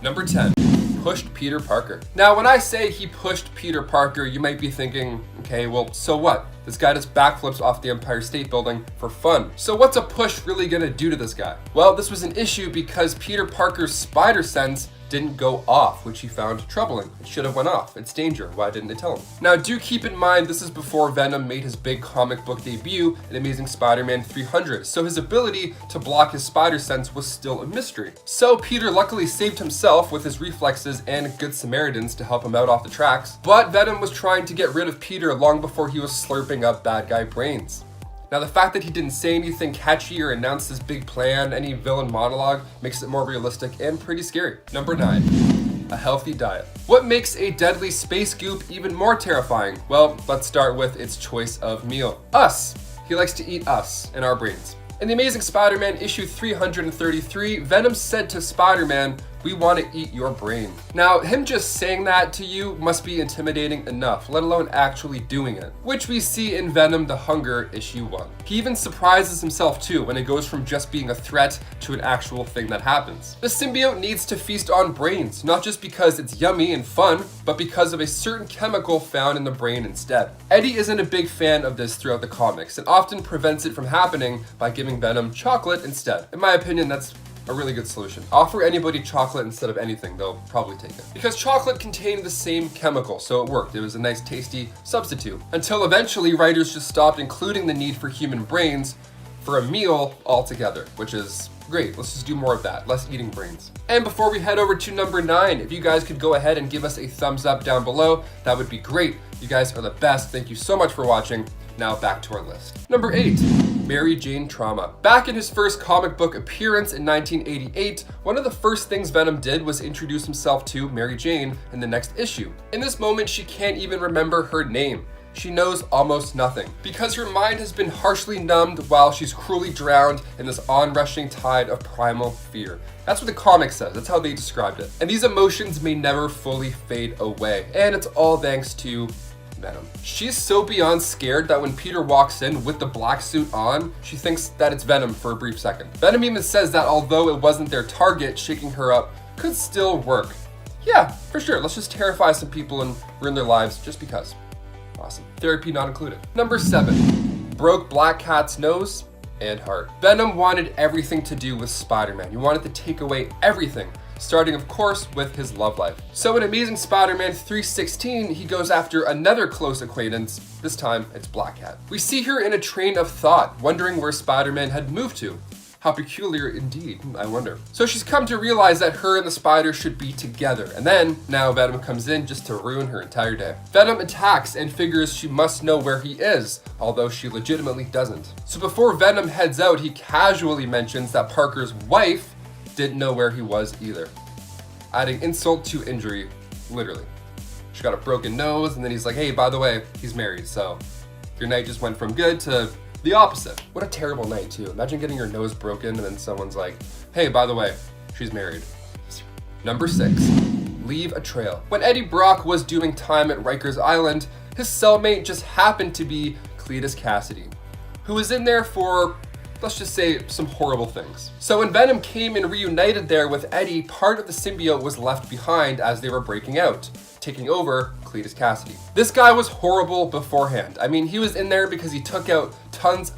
Number 10. Pushed Peter Parker. Now, when I say he pushed Peter Parker, you might be thinking, okay, well, so what? This guy does backflips off the Empire State Building for fun. So what's a push really gonna do to this guy? Well, this was an issue because Peter Parker's spider sense didn't go off, which he found troubling. It should have went off. It's danger. Why didn't they tell him? Now, do keep in mind, this is before Venom made his big comic book debut in Amazing Spider-Man 300, so his ability to block his spider sense was still a mystery. So Peter luckily saved himself with his reflexes and Good Samaritans to help him out off the tracks, but Venom was trying to get rid of Peter long before he was slurping up bad guy brains. Now, the fact that he didn't say anything catchy or announce his big plan, any villain monologue, makes it more realistic and pretty scary. Number 9. A healthy diet. What makes a deadly space goop even more terrifying? Well, let's start with its choice of meal. Us. He likes to eat us and our brains. In The Amazing Spider-Man issue 333, Venom said to Spider-Man, "We want to eat your brain." Now, him just saying that to you must be intimidating enough, let alone actually doing it, which we see in Venom the Hunger issue 1. He even surprises himself too when it goes from just being a threat to an actual thing that happens. The symbiote needs to feast on brains, not just because it's yummy and fun, but because of a certain chemical found in the brain instead. Eddie isn't a big fan of this throughout the comics and often prevents it from happening by giving Venom chocolate instead. In my opinion, that's a really good solution. Offer anybody chocolate instead of anything, they'll probably take it. Because chocolate contained the same chemical, so it worked. It was a nice tasty substitute. Until eventually writers just stopped including the need for human brains for a meal altogether, which is great. Let's just do more of that, less eating brains. And before we head over to number 9, if you guys could go ahead and give us a thumbs up down below, that would be great. You guys are the best. Thank you so much for watching. Now back to our list. Number 8. Mary Jane trauma. Back in his first comic book appearance in 1988, one of the first things Venom did was introduce himself to Mary Jane in the next issue. In this moment, she can't even remember her name. She knows almost nothing because her mind has been harshly numbed while she's cruelly drowned in this onrushing tide of primal fear. That's what the comic says. That's how they described it. And these emotions may never fully fade away. And it's all thanks to Venom. She's so beyond scared that when Peter walks in with the black suit on, she thinks that it's Venom for a brief second. Venom even says that although it wasn't their target, shaking her up could still work. Yeah, for sure. Let's just terrify some people and ruin their lives just because. Awesome. Therapy not included. Number 7. Broke Black Cat's nose and heart. Venom wanted everything to do with Spider-Man. He wanted to take away everything, starting of course with his love life. So in Amazing Spider-Man 316, he goes after another close acquaintance. This time it's Black Cat. We see her in a train of thought, wondering where Spider-Man had moved to. How peculiar indeed, I wonder. So she's come to realize that her and the spider should be together, and then now Venom comes in just to ruin her entire day. Venom attacks and figures she must know where he is, although she legitimately doesn't. So before Venom heads out, he casually mentions that Parker's wife didn't know where he was either. Adding insult to injury, literally. She got a broken nose, and then he's like, hey, by the way, he's married, so your night just went from good to the opposite. What a terrible night, too. Imagine getting your nose broken, and then someone's like, hey, by the way, she's married. Number 6. Leave a trail. When Eddie Brock was doing time at Rikers Island, his cellmate just happened to be Cletus Cassidy, who was in there for, let's just say, some horrible things. So when Venom came and reunited there with Eddie, part of the symbiote was left behind as they were breaking out, taking over Cletus Cassidy. This guy was horrible beforehand. I mean, he was in there because he took out tons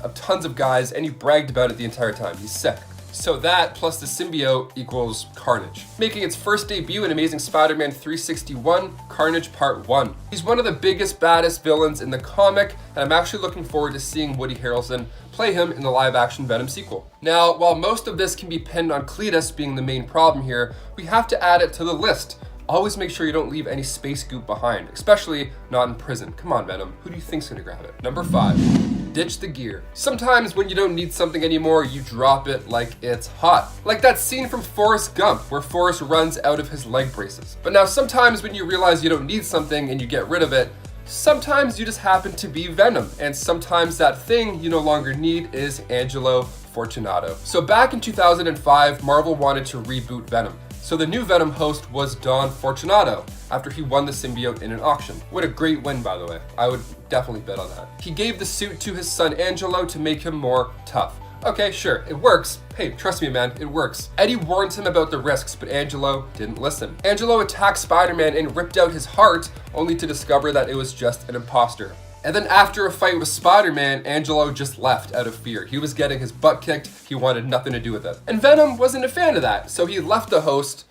of guys and he bragged about it the entire time. He's sick. So that plus the symbiote equals Carnage, making its first debut in Amazing Spider-Man 361, Carnage Part 1. He's one of the biggest, baddest villains in the comic, and I'm actually looking forward to seeing Woody Harrelson play him in the live-action Venom sequel. Now, while most of this can be pinned on Cletus being the main problem here, we have to add it to the list. Always make sure you don't leave any space goop behind, especially not in prison. Come on, Venom. Who do you think's gonna grab it? Number 5. Ditch the gear. Sometimes when you don't need something anymore, you drop it like it's hot. Like that scene from Forrest Gump, where Forrest runs out of his leg braces. But now sometimes when you realize you don't need something and you get rid of it, sometimes you just happen to be Venom. And sometimes that thing you no longer need is Angelo Fortunato. So back in 2005, Marvel wanted to reboot Venom. So the new Venom host was Don Fortunato after he won the symbiote in an auction. What a great win, by the way. I would definitely bet on that. He gave the suit to his son Angelo to make him more tough. Okay, sure, it works. Hey, trust me, man, it works. Eddie warned him about the risks, but Angelo didn't listen. Angelo attacked Spider-Man and ripped out his heart, only to discover that it was just an imposter. And then after a fight with Spider-Man, Angelo just left out of fear. He was getting his butt kicked, he wanted nothing to do with it. And Venom wasn't a fan of that, so he left the host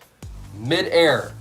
mid-air.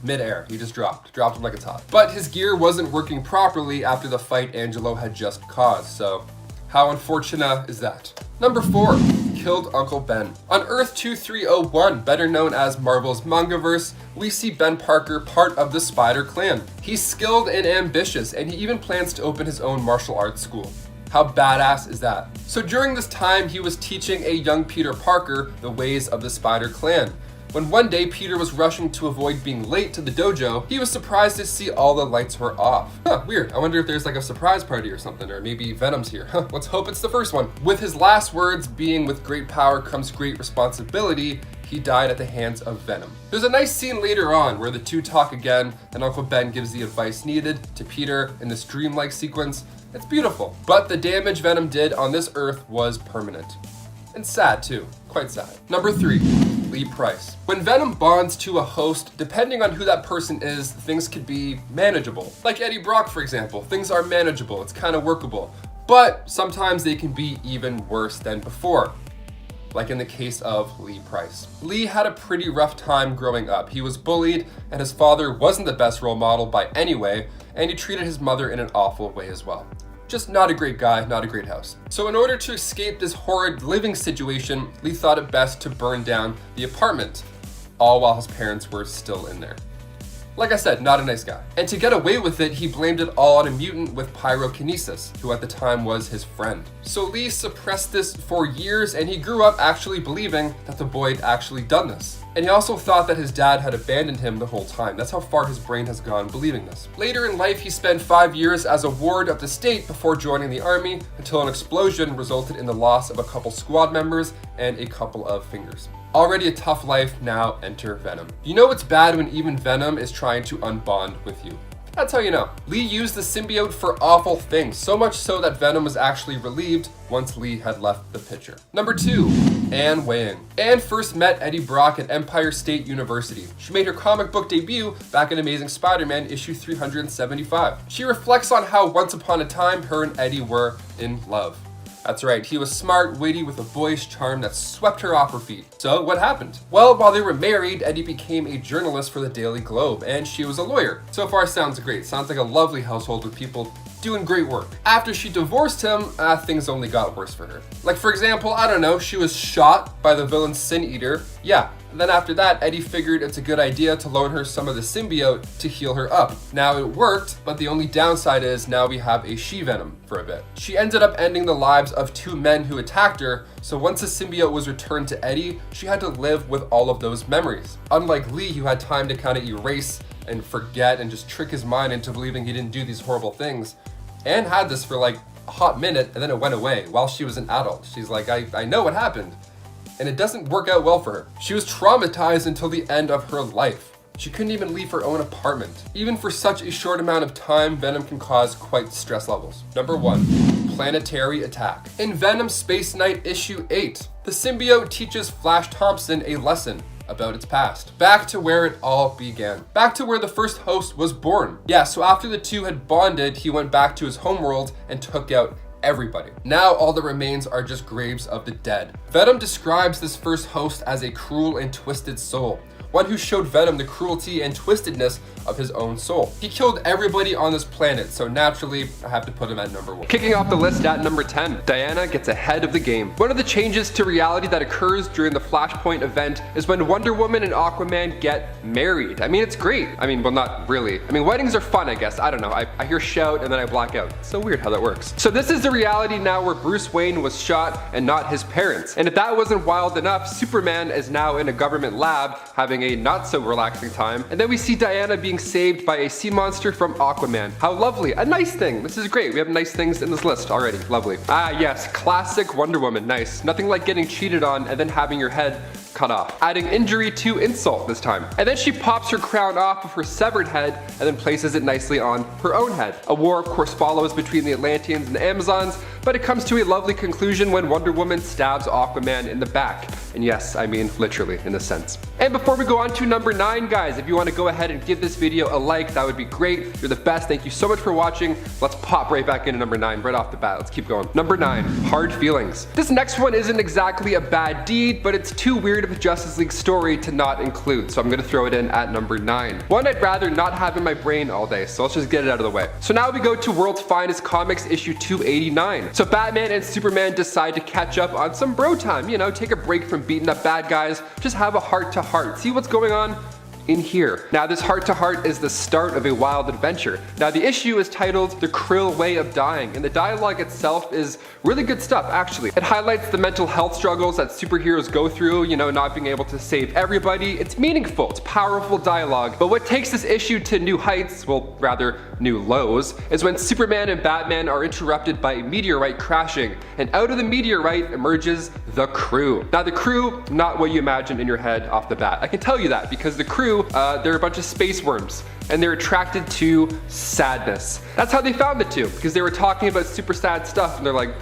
He just dropped him like a top. But his gear wasn't working properly after the fight Angelo had just caused, so how unfortunate is that? Number 4, killed Uncle Ben. On Earth 2301, better known as Marvel's Mangaverse, we see Ben Parker part of the Spider Clan. He's skilled and ambitious, and he even plans to open his own martial arts school. How badass is that? So during this time, he was teaching a young Peter Parker the ways of the Spider Clan. When one day Peter was rushing to avoid being late to the dojo, he was surprised to see all the lights were off. Weird. I wonder if there's like a surprise party or something, or maybe Venom's here. Let's hope it's the first one. With his last words being, "With great power comes great responsibility," he died at the hands of Venom. There's a nice scene later on where the two talk again, and Uncle Ben gives the advice needed to Peter in this dreamlike sequence. It's beautiful. But the damage Venom did on this Earth was permanent. And sad too, quite sad. Number 3, Lee Price. When Venom bonds to a host, depending on who that person is, things could be manageable. Like Eddie Brock, for example, things are manageable, it's kind of workable. But sometimes they can be even worse than before. Like in the case of Lee Price. Lee had a pretty rough time growing up. He was bullied, and his father wasn't the best role model by any way, and he treated his mother in an awful way as well. Just not a great guy, not a great house. So in order to escape this horrid living situation, Lee thought it best to burn down the apartment, all while his parents were still in there. Like I said, not a nice guy. And to get away with it, he blamed it all on a mutant with pyrokinesis, who at the time was his friend. So Lee suppressed this for years, and he grew up actually believing that the boy had actually done this. And he also thought that his dad had abandoned him the whole time. That's how far his brain has gone believing this. Later in life, he spent 5 years as a ward of the state before joining the army, until an explosion resulted in the loss of a couple squad members and a couple of fingers. Already a tough life, now enter Venom. You know it's bad when even Venom is trying to unbond with you. That's how you know. Lee used the symbiote for awful things, so much so that Venom was actually relieved once Lee had left the picture. Number 2, Anne Weying. Anne first met Eddie Brock at Empire State University. She made her comic book debut back in Amazing Spider-Man issue 375. She reflects on how once upon a time her and Eddie were in love. That's right, he was smart, witty, with a boyish charm that swept her off her feet. So what happened? Well, while they were married, Eddie became a journalist for the Daily Globe, and she was a lawyer. So far sounds great. Sounds like a lovely household with people doing great work. After she divorced him, things only got worse for her. Like for example, I don't know, she was shot by the villain Sin Eater. Yeah. And then after that, Eddie figured it's a good idea to loan her some of the symbiote to heal her up. Now it worked, but the only downside is now we have a she-Venom for a bit. She ended up ending the lives of 2 men who attacked her, so once the symbiote was returned to Eddie, she had to live with all of those memories. Unlike Lee, who had time to kind of erase and forget and just trick his mind into believing he didn't do these horrible things. Anne had this for like a hot minute, and then it went away while she was an adult. She's like, I know what happened. And it doesn't work out well for her. She was traumatized until the end of her life. She couldn't even leave her own apartment. Even for such a short amount of time, Venom can cause quite stress levels. Number 1, planetary attack. In Venom Space Knight issue 8, the symbiote teaches Flash Thompson a lesson about its past. Back to where it all began. Back to where the first host was born. Yeah, so after the two had bonded, he went back to his homeworld and took out everybody. Now all that remains are just graves of the dead. Venom describes this first host as a cruel and twisted soul, one who showed Venom the cruelty and twistedness of his own soul. He killed everybody on this planet, so naturally I have to put him at number 1. Kicking off the list at number 10, Diana gets ahead of the game. One of the changes to reality that occurs during the Flashpoint event is when Wonder Woman and Aquaman get married. I mean, it's great. I mean, well, not really. I mean, weddings are fun, I guess. I don't know. I hear shout and then I black out. It's so weird how that works. So this is the reality now where Bruce Wayne was shot and not his parents. And if that wasn't wild enough, Superman is now in a government lab having a not so relaxing time. And then we see Diana being saved by a sea monster from Aquaman. How lovely. A nice thing. This is great. We have nice things in this list already. Lovely. Ah, yes. Classic Wonder Woman. Nice. Nothing like getting cheated on and then having your head cut off, adding injury to insult this time. And then she pops her crown off of her severed head and then places it nicely on her own head. A war, of course, follows between the Atlanteans and the Amazons, but it comes to a lovely conclusion when Wonder Woman stabs Aquaman in the back. And yes, I mean literally in a sense. And before we go on to number 9, guys, if you want to go ahead and give this video a like, that would be great. You're the best. Thank you so much for watching. Let's pop right back into number 9 right off the bat. Let's keep going. Number 9, hard feelings. This next one isn't exactly a bad deed, but it's too weird of a Justice League story to not include, so I'm going to throw it in at number 9. One I'd rather not have in my brain all day, so let's just get it out of the way. So now we go to World's Finest Comics issue 289. So Batman and Superman decide to catch up on some bro time, you know, take a break from beating up bad guys, just have a heart-to-heart, see what's going on in here. Now this heart-to-heart is the start of a wild adventure. Now the issue is titled The Krill Way of Dying, and the dialogue itself is really good stuff actually. It highlights the mental health struggles that superheroes go through, you know, not being able to save everybody. It's meaningful, it's powerful dialogue, but what takes this issue to new heights, well rather new lows, is when Superman and Batman are interrupted by a meteorite crashing, and out of the meteorite emerges the crew. Now the crew, not what you imagine in your head off the bat. I can tell you that because the crew, they're a bunch of space worms, and they're attracted to sadness. That's how they found the two, because they were talking about super sad stuff, and they're like,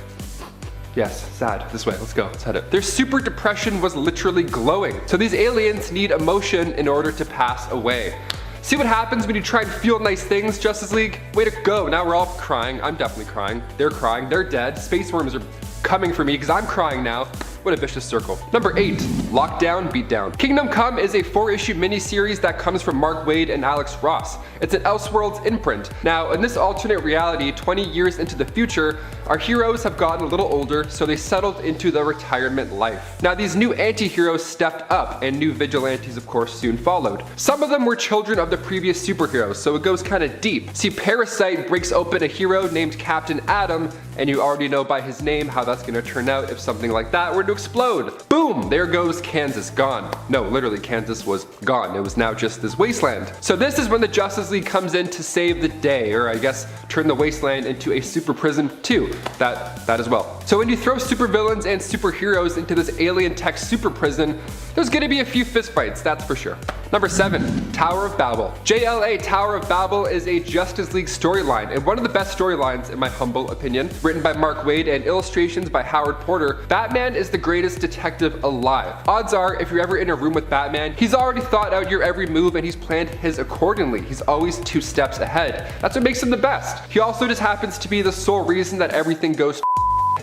yes, sad, this way, let's go, let's head it. Their super depression was literally glowing. So these aliens need emotion in order to pass away. See what happens when you try and feel nice things, Justice League? Way to go, now we're all crying. I'm definitely crying. They're dead. Space worms are coming for me because I'm crying now. What a vicious circle. Number 8, Lockdown Beatdown. Kingdom Come is a 4-issue miniseries that comes from Mark Waid and Alex Ross. It's an Elseworlds imprint. Now, in this alternate reality, 20 years into the future, our heroes have gotten a little older, so they settled into the retirement life. Now, these new anti-heroes stepped up, and new vigilantes, of course, soon followed. Some of them were children of the previous superheroes, so it goes kind of deep. See, Parasite breaks open a hero named Captain Atom, and you already know by his name how that's gonna turn out if something like that were to explode. Boom, there goes Kansas, gone. No, literally Kansas was gone. It was now just this wasteland. So this is when the Justice League comes in to save the day, or I guess turn the wasteland into a super prison too. That as well. So when you throw supervillains and superheroes into this alien tech super prison, there's gonna be a few fistfights, that's for sure. Number 7, Tower of Babel. JLA Tower of Babel is a Justice League storyline, and one of the best storylines in my humble opinion. Written by Mark Waid and illustrations by Howard Porter, Batman is the greatest detective alive. Odds are, if you're ever in a room with Batman, he's already thought out your every move and he's planned his accordingly. He's always 2 steps ahead. That's what makes him the best. He also just happens to be the sole reason that everything goes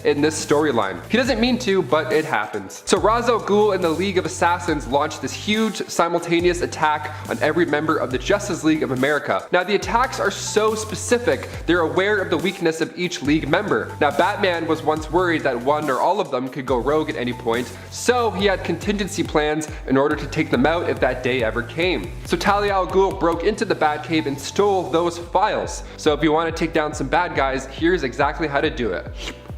in this storyline. He doesn't mean to, but it happens. So Ra's al Ghul and the League of Assassins launched this huge simultaneous attack on every member of the Justice League of America. Now the attacks are so specific, they're aware of the weakness of each League member. Now Batman was once worried that one or all of them could go rogue at any point, so he had contingency plans in order to take them out if that day ever came. So Talia al Ghul broke into the Batcave and stole those files. So if you want to take down some bad guys, here's exactly how to do it.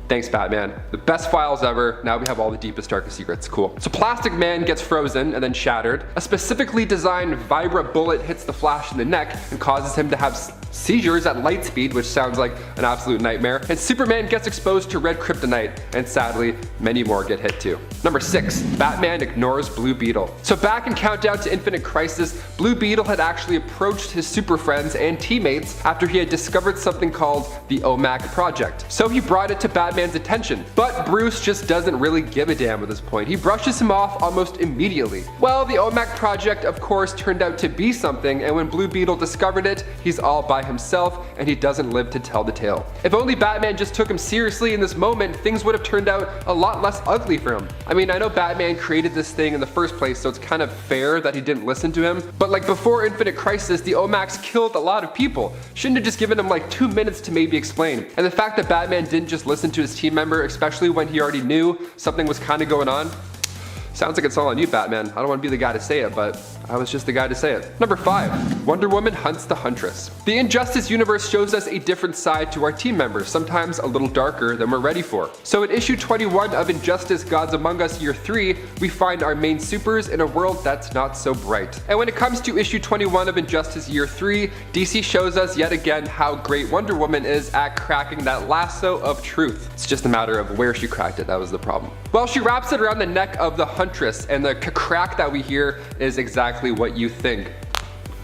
Thanks, Batman. The best files ever. Now we have all the deepest, darkest secrets. Cool. So Plastic Man gets frozen and then shattered. A specifically designed Vibra bullet hits the Flash in the neck and causes him to have seizures at light speed, which sounds like an absolute nightmare. And Superman gets exposed to red kryptonite, and sadly, many more get hit too. Number 6, Batman ignores Blue Beetle. So back in Countdown to Infinite Crisis, Blue Beetle had actually approached his super friends and teammates after he had discovered something called the OMAC Project. So he brought it to Batman's attention, but Bruce just doesn't really give a damn at this point. He brushes him off almost immediately. Well, the OMAC Project, of course, turned out to be something, and when Blue Beetle discovered it, he's all by himself, and he doesn't live to tell the tale. If only Batman just took him seriously in this moment, things would have turned out a lot less ugly for him. I mean, I know Batman created this thing in the first place, so it's kind of fair that he didn't listen to him, but like before Infinite Crisis, the OMACs killed a lot of people. Shouldn't have just given him like 2 minutes to maybe explain. And the fact that Batman didn't just listen to his team member, especially when he already knew something was kind of going on, sounds like it's all on you, Batman. I don't want to be the guy to say it, but I was just the guy to say it. Number 5, Wonder Woman hunts the Huntress. The Injustice universe shows us a different side to our team members, sometimes a little darker than we're ready for. So in issue 21 of Injustice Gods Among Us Year 3, we find our main supers in a world that's not so bright. And when it comes to issue 21 of Injustice Year 3, DC shows us yet again how great Wonder Woman is at cracking that lasso of truth. It's just a matter of where she cracked it, that was the problem. Well, she wraps it around the neck of the Huntress, and the crack that we hear is exactly what you think.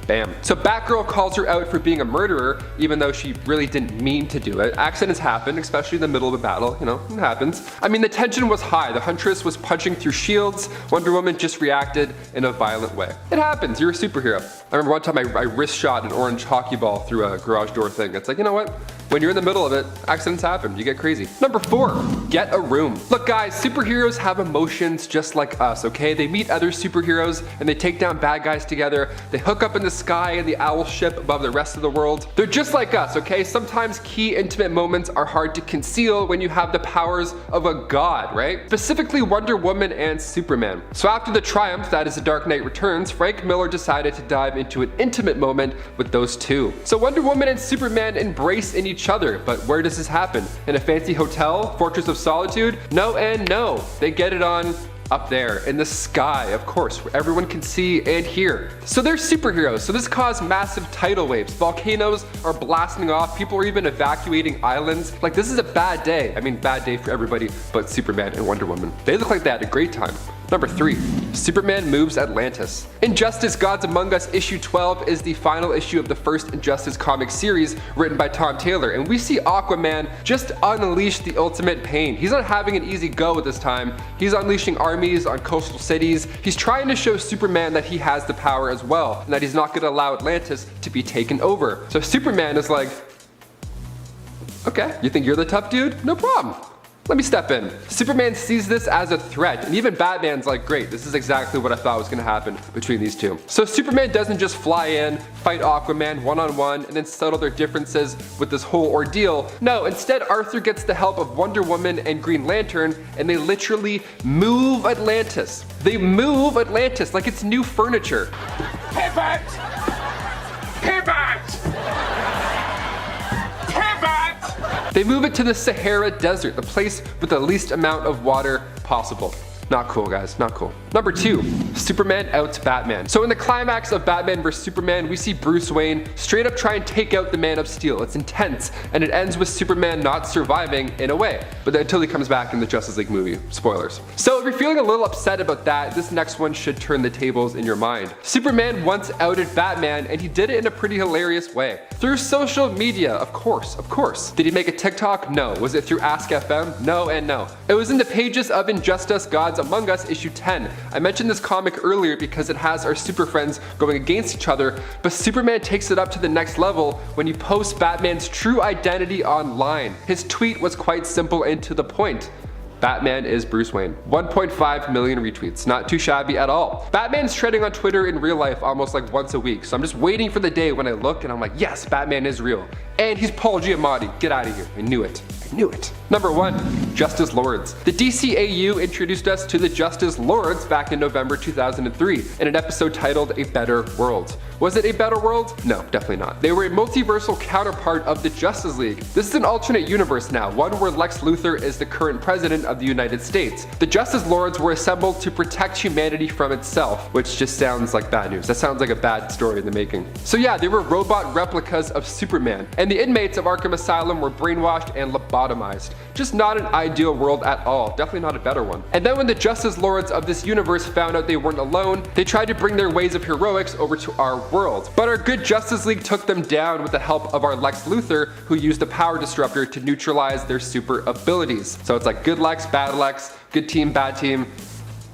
Bam. So Batgirl calls her out for being a murderer, even though she really didn't mean to do it. Accidents happen, especially in the middle of a battle, you know, it happens. I mean, the tension was high. The Huntress was punching through shields. Wonder Woman just reacted in a violent way. It happens, you're a superhero. I remember one time I wrist shot an orange hockey ball through a garage door thing. It's like, you know what? When you're in the middle of it, accidents happen, you get crazy. Number 4, get a room. Look guys, superheroes have emotions just like us, okay? They meet other superheroes and they take down bad guys together. They hook up in the sky in the owl ship above the rest of the world. They're just like us, okay? Sometimes key intimate moments are hard to conceal when you have the powers of a god, right? Specifically Wonder Woman and Superman. So after the triumph that is The Dark Knight Returns, Frank Miller decided to dive into an intimate moment with those two. So Wonder Woman and Superman embrace in each other, but where does this happen? In a fancy hotel? Fortress of Solitude? No and no. They get it on up there in the sky, of course, where everyone can see and hear. So they're superheroes, so this caused massive tidal waves. Volcanoes are blasting off, people are even evacuating islands. Like, this is a bad day. I mean, bad day for everybody but Superman and Wonder Woman. They look like they had a great time. Number 3, Superman moves Atlantis. Injustice Gods Among Us issue 12 is the final issue of the first Injustice comic series written by Tom Taylor, and we see Aquaman just unleash the ultimate pain. He's not having an easy go at this time. He's unleashing armies on coastal cities. He's trying to show Superman that he has the power as well, and that he's not going to allow Atlantis to be taken over. So Superman is like, okay, you think you're the tough dude? No problem. Let me step in. Superman sees this as a threat, and even Batman's like, great, this is exactly what I thought was gonna happen between these two. So Superman doesn't just fly in, fight Aquaman one-on-one, and then settle their differences with this whole ordeal. No, instead Arthur gets the help of Wonder Woman and Green Lantern, and they literally move Atlantis. They move Atlantis like it's new furniture. Pivot! Pivot! They move it to the Sahara Desert, the place with the least amount of water possible. Not cool, guys, not cool. Number 2, Superman outs Batman. So in the climax of Batman vs Superman, we see Bruce Wayne straight up try and take out the Man of Steel. It's intense, and it ends with Superman not surviving in a way, but until he comes back in the Justice League movie. Spoilers. So if you're feeling a little upset about that, this next one should turn the tables in your mind. Superman once outed Batman, and he did it in a pretty hilarious way. Through social media, of course, of course. Did he make a TikTok? No. Was it through Ask FM? No and no. It was in the pages of Injustice Gods Among Us issue 10. I mentioned this comic earlier because it has our super friends going against each other, but Superman takes it up to the next level when he posts Batman's true identity online. His tweet was quite simple and to the point. Batman is Bruce Wayne. 1.5 million retweets, not too shabby at all. Batman's trending on Twitter in real life almost like once a week, so I'm just waiting for the day when I look and I'm like, yes, Batman is real. And he's Paul Giamatti, get out of here, I knew it. I knew it. Number 1, Justice Lords. The dceu introduced us to the Justice Lords back in November 2003 in an episode titled A Better World. Was it a better world? No, definitely not. They were a multiversal counterpart of the Justice League. This is an alternate universe now, one where Lex Luthor is the current president of the United States. The Justice Lords were assembled to protect humanity from itself, which just sounds like bad news. That sounds like a bad story in the making. So yeah, they were robot replicas of Superman, and the inmates of Arkham Asylum were brainwashed and lobotomized. Just not an ideal world at all, definitely not a better one. And then when the Justice Lords of this universe found out they weren't alone, they tried to bring their ways of heroics over to our world. But our good Justice League took them down with the help of our Lex Luthor, who used the power disruptor to neutralize their super abilities. So it's like good Lex, bad Lex, good team, bad team,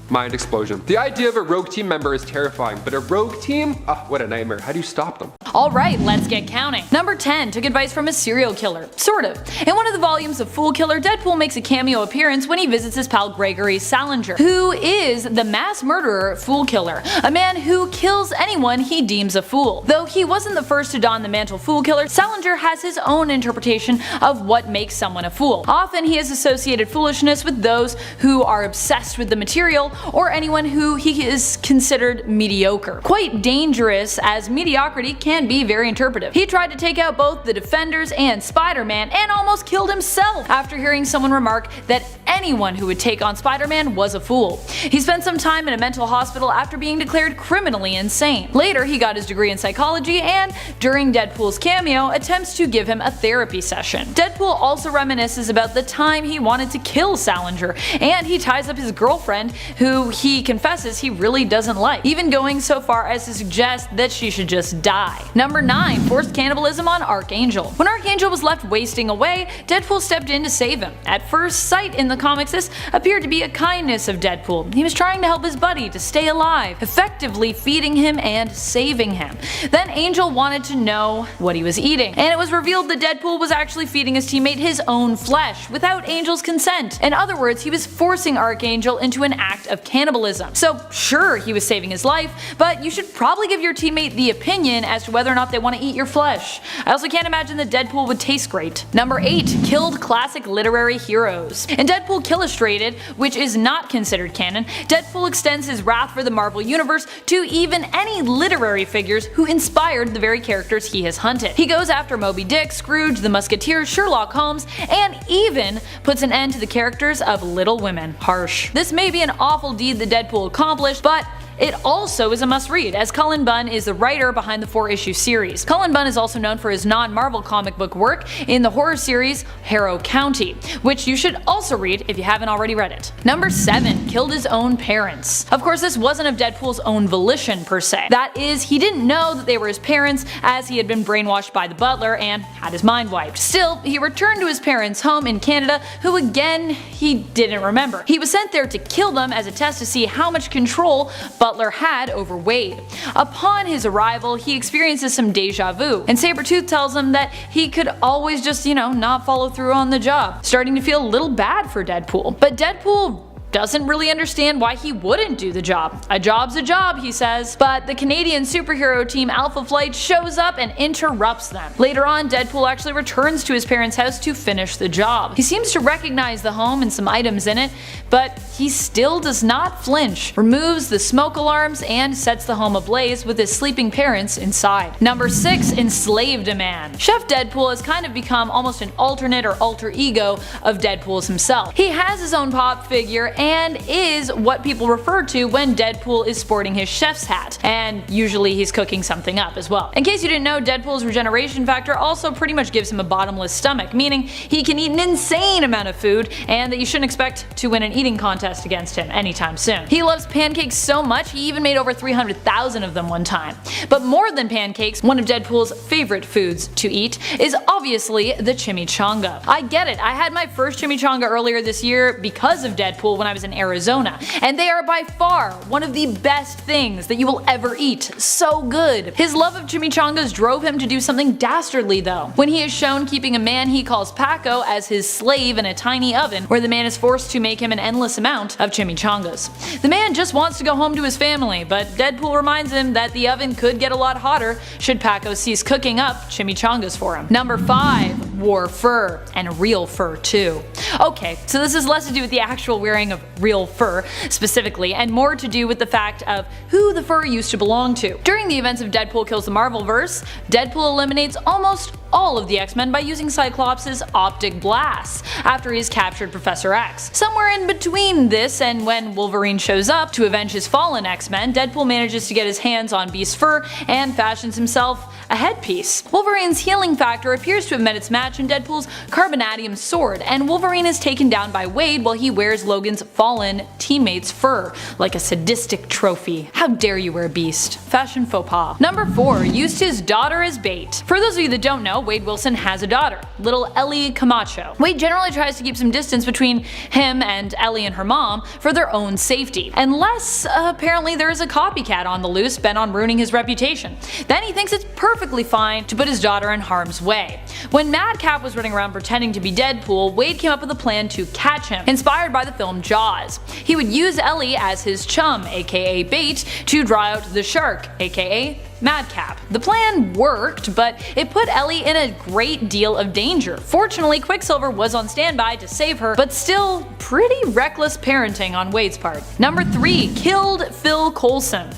mind explosion. The idea of a rogue team member is terrifying, but a rogue team? Ah, what a nightmare. How do you stop them? Alright, let's get counting. Number 10 took advice from a serial killer. Sort of. In one of the volumes of Fool Killer, Deadpool makes a cameo appearance when he visits his pal Gregory Salinger, who is the mass murderer Fool Killer, a man who kills anyone he deems a fool. Though he wasn't the first to don the mantle Fool Killer, Salinger has his own interpretation of what makes someone a fool. Often he has associated foolishness with those who are obsessed with the material or anyone who he is considered mediocre. Quite dangerous, as mediocrity can be very interpretive. He tried to take out both the Defenders and Spider-Man and almost killed himself after hearing someone remark that anyone who would take on Spider-Man was a fool. He spent some time in a mental hospital after being declared criminally insane. Later he got his degree in psychology and, during Deadpool's cameo, attempts to give him a therapy session. Deadpool also reminisces about the time he wanted to kill Salinger, and he ties up his girlfriend, who he confesses he really doesn't like, even going so far as to suggest that she should just die. Number 9. Forced cannibalism on Archangel. When Archangel was left wasting away, Deadpool stepped in to save him. At first sight in the comics, this appeared to be a kindness of Deadpool. He was trying to help his buddy to stay alive, effectively feeding him and saving him. Then Angel wanted to know what he was eating, and it was revealed that Deadpool was actually feeding his teammate his own flesh without Angel's consent. In other words, he was forcing Archangel into an act of cannibalism. So sure, he was saving his life, but you should probably give your teammate the opinion as to whether or not they want to eat your flesh. I also can't imagine that Deadpool would taste great. Number 8. Killed classic literary heroes. In Deadpool Illustrated, which is not considered canon, Deadpool extends his wrath for the Marvel Universe to even any literary figures who inspired the very characters he has hunted. He goes after Moby Dick, Scrooge, the Musketeers, Sherlock Holmes, and even puts an end to the characters of Little Women. Harsh. This may be an awful deed that Deadpool accomplished, but it also is a must-read, as Cullen Bunn is the writer behind the 4-issue series. Cullen Bunn is also known for his non-Marvel comic book work in the horror series Harrow County, which you should also read if you haven't already read it. Number 7. Killed his own parents. Of course, this wasn't of Deadpool's own volition per se. That is, he didn't know that they were his parents, as he had been brainwashed by the butler and had his mind wiped. Still, he returned to his parents' home in Canada, who again, he didn't remember. He was sent there to kill them as a test to see how much control Butler had over Wade. Upon his arrival, he experiences some deja vu, and Sabretooth tells him that he could always just, not follow through on the job, starting to feel a little bad for Deadpool. But Deadpool doesn't really understand why he wouldn't do the job. A job's a job, he says. But the Canadian superhero team Alpha Flight shows up and interrupts them. Later on, Deadpool actually returns to his parents' house to finish the job. He seems to recognize the home and some items in it, but he still does not flinch, removes the smoke alarms, and sets the home ablaze with his sleeping parents inside. Number 6. Enslaved a man. Chef Deadpool has kind of become almost an alternate or alter ego of Deadpool's himself. He has his own pop figure and is what people refer to when Deadpool is sporting his chef's hat, and usually he's cooking something up as well. In case you didn't know, Deadpool's regeneration factor also pretty much gives him a bottomless stomach, meaning he can eat an insane amount of food and that you shouldn't expect to win an eating contest against him anytime soon. He loves pancakes so much he even made over 300,000 of them one time. But more than pancakes, one of Deadpool's favorite foods to eat is obviously the chimichanga. I get it, I had my first chimichanga earlier this year because of Deadpool when I was in Arizona, and they are by far one of the best things that you will ever eat. So good. His love of chimichangas drove him to do something dastardly though, when he is shown keeping a man he calls Paco as his slave in a tiny oven where the man is forced to make him an endless amount of chimichangas. The man just wants to go home to his family, but Deadpool reminds him that the oven could get a lot hotter should Paco cease cooking up chimichangas for him. Number 5. Wore fur, and real fur too. Okay, so this is less to do with the actual wearing of real fur specifically, and more to do with the fact of who the fur used to belong to. During the events of Deadpool Kills the Marvelverse, Deadpool eliminates almost all of the X-Men by using Cyclops' optic blasts after he's captured Professor X. Somewhere in between this and when Wolverine shows up to avenge his fallen X-Men, Deadpool manages to get his hands on Beast's fur and fashions himself a headpiece. Wolverine's healing factor appears to have met its match in Deadpool's carbonadium sword, and Wolverine is taken down by Wade while he wears Logan's fallen teammate's fur like a sadistic trophy. How dare you wear Beast? Fashion faux pas. Number 4. Used his daughter as bait. For those of you that don't know, now, Wade Wilson has a daughter, little Ellie Camacho. Wade generally tries to keep some distance between him and Ellie and her mom for their own safety, unless apparently there is a copycat on the loose bent on ruining his reputation. Then he thinks it's perfectly fine to put his daughter in harm's way. When Madcap was running around pretending to be Deadpool, Wade came up with a plan to catch him, inspired by the film Jaws. He would use Ellie as his chum, aka bait, to draw out the shark, aka Madcap. The plan worked, but it put Ellie in a great deal of danger. Fortunately, Quicksilver was on standby to save her, but still pretty reckless parenting on Wade's part. Number 3. Killed Phil Coulson.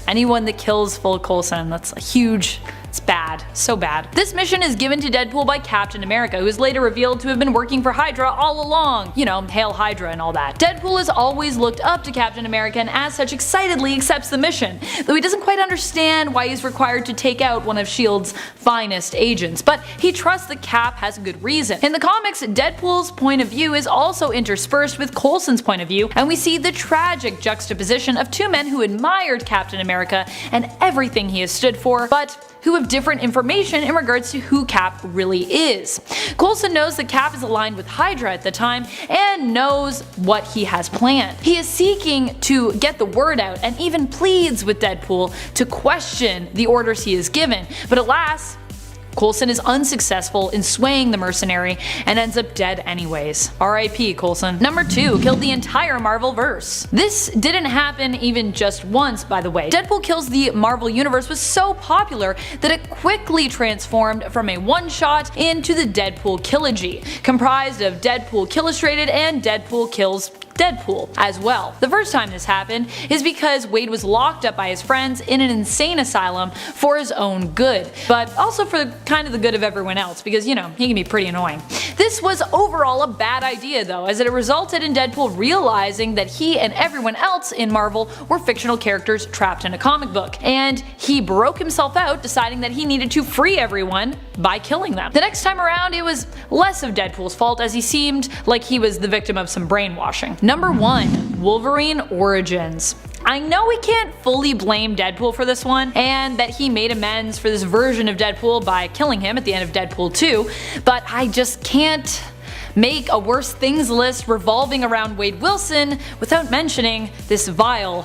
Anyone that kills Phil Coulson, that's a huge... It's bad. So bad. This mission is given to Deadpool by Captain America, who is later revealed to have been working for Hydra all along. You know, Hail Hydra and all that. Deadpool has always looked up to Captain America and as such excitedly accepts the mission, though he doesn't quite understand why he's required to take out one of S.H.I.E.L.D.'s finest agents, but he trusts that Cap has a good reason. In the comics, Deadpool's point of view is also interspersed with Coulson's point of view, and we see the tragic juxtaposition of two men who admired Captain America and everything he has stood for, but who have different information in regards to who Cap really is. Coulson knows that Cap is aligned with Hydra at the time and knows what he has planned. He is seeking to get the word out and even pleads with Deadpool to question the orders he is given, but alas, Coulson is unsuccessful in swaying the mercenary and ends up dead anyways. R.I.P. Coulson. Number 2. Killed the entire Marvel-verse. This didn't happen even just once, by the way. Deadpool Kills the Marvel Universe was so popular that it quickly transformed from a one-shot into the Deadpool Killogy, comprised of Deadpool Killustrated and Deadpool Kills Deadpool as well. The first time this happened is because Wade was locked up by his friends in an insane asylum for his own good, but also for kind of the good of everyone else because, you know, he can be pretty annoying. This was overall a bad idea though, as it resulted in Deadpool realizing that he and everyone else in Marvel were fictional characters trapped in a comic book, and he broke himself out, deciding that he needed to free everyone by killing them. The next time around it was less of Deadpool's fault, as he seemed like he was the victim of some brainwashing. Number 1. Wolverine Origins. I know we can't fully blame Deadpool for this one, and that he made amends for this version of Deadpool by killing him at the end of Deadpool 2, but I just can't make a worst things list revolving around Wade Wilson without mentioning this vile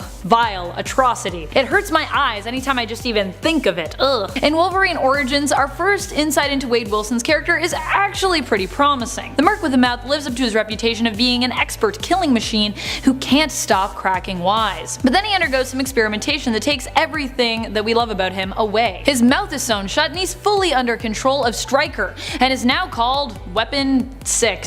atrocity. It hurts my eyes anytime I just even think of it. Ugh. In Wolverine Origins, our first insight into Wade Wilson's character is actually pretty promising. The Merc with a Mouth lives up to his reputation of being an expert killing machine who can't stop cracking wise. But then he undergoes some experimentation that takes everything that we love about him away. His mouth is sewn shut and he's fully under control of Stryker, and is now called Weapon 6.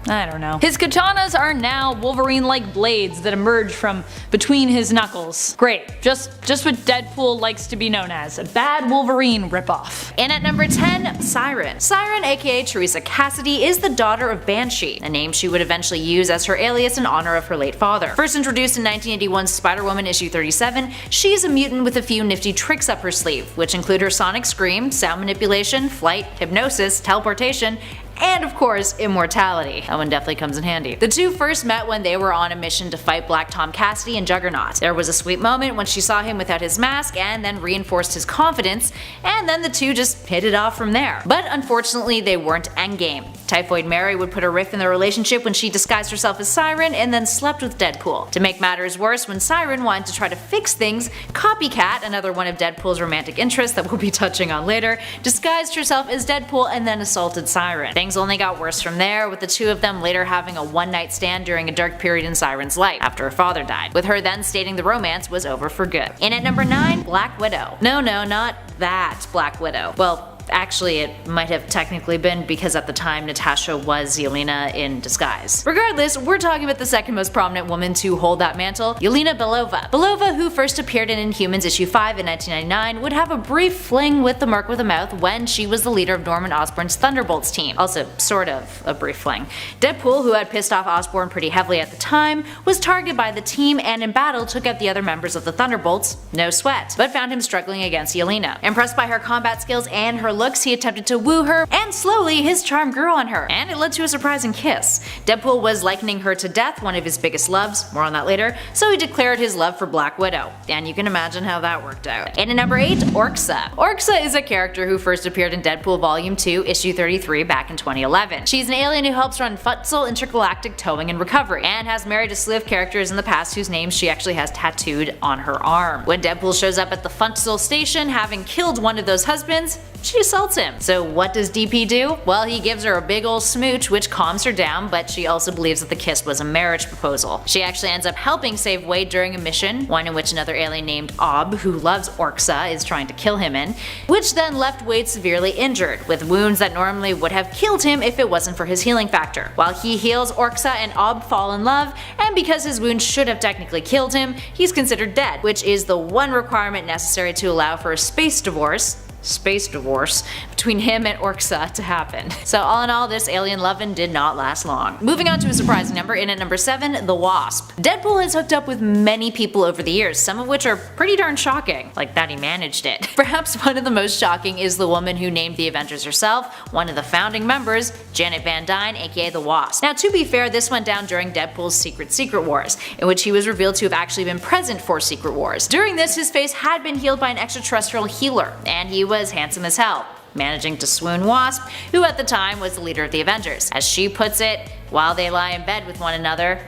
I don't know. His katanas are now Wolverine-like blades that emerge from between his knuckles. Great. Just what Deadpool likes to be known as, a bad Wolverine ripoff. And at number 10, Siren. Siren, aka Teresa Cassidy, is the daughter of Banshee, a name she would eventually use as her alias in honor of her late father. First introduced in 1981's Spider-Woman issue 37, she's a mutant with a few nifty tricks up her sleeve, which include her sonic scream, sound manipulation, flight, hypnosis, teleportation, and of course, immortality. That one definitely comes in handy. The two first met when they were on a mission to fight Black Tom Cassidy and Juggernaut. There was a sweet moment when she saw him without his mask and then reinforced his confidence, and then the two just hit it off from there. But unfortunately, they weren't endgame. Typhoid Mary would put a rift in their relationship when she disguised herself as Siren and then slept with Deadpool. To make matters worse, when Siren wanted to try to fix things, Copycat, another one of Deadpool's romantic interests that we'll be touching on later, disguised herself as Deadpool and then assaulted Siren. Things only got worse from there, with the two of them later having a one-night stand during a dark period in Siren's life, after her father died, with her then stating the romance was over for good. And at number 9, Black Widow. No, not that Black Widow. Well, actually it might have technically been, because at the time Natasha was Yelena in disguise. Regardless, we're talking about the second most prominent woman to hold that mantle, Yelena Belova. Belova, who first appeared in Inhumans issue 5 in 1999, would have a brief fling with the Merc with a Mouth when she was the leader of Norman Osborn's Thunderbolts team. Also, sort of a brief fling. Deadpool, who had pissed off Osborn pretty heavily at the time, was targeted by the team and in battle took out the other members of the Thunderbolts, no sweat, but found him struggling against Yelena. Impressed by her combat skills and her looks, he attempted to woo her, and slowly his charm grew on her, and it led to a surprising kiss. Deadpool was likening her to death, one of his biggest loves, more on that later, so he declared his love for Black Widow, and you can imagine how that worked out. And at number 8, Orxa. Orxa is a character who first appeared in Deadpool Volume 2, Issue 33 back in 2011. She's an alien who helps run Futsal Intergalactic Towing and Recovery, and has married a slew of characters in the past whose names she actually has tattooed on her arm. When Deadpool shows up at the Futsal station, having killed one of those husbands, she assaults him. So what does DP do? Well, he gives her a big ol' smooch, which calms her down, but she also believes that the kiss was a marriage proposal. She actually ends up helping save Wade during a mission, one in which another alien named Ob, who loves Orxa, is trying to kill him in, which then left Wade severely injured, with wounds that normally would have killed him if it wasn't for his healing factor. While he heals, Orxa and Ob fall in love, and because his wounds should have technically killed him, he's considered dead, which is the one requirement necessary to allow for a space divorce between him and Orxa to happen. So all in all, this alien lovin' did not last long. Moving on to a surprising number, in at number 7, the Wasp. Deadpool has hooked up with many people over the years, some of which are pretty darn shocking, like that he managed it. Perhaps one of the most shocking is the woman who named the Avengers herself, one of the founding members, Janet Van Dyne, aka the Wasp. Now to be fair, this went down during Deadpool's Secret Wars, in which he was revealed to have actually been present for Secret Wars. During this, his face had been healed by an extraterrestrial healer, and he was handsome as hell, managing to swoon Wasp, who at the time was the leader of the Avengers. As she puts it, while they lie in bed with one another,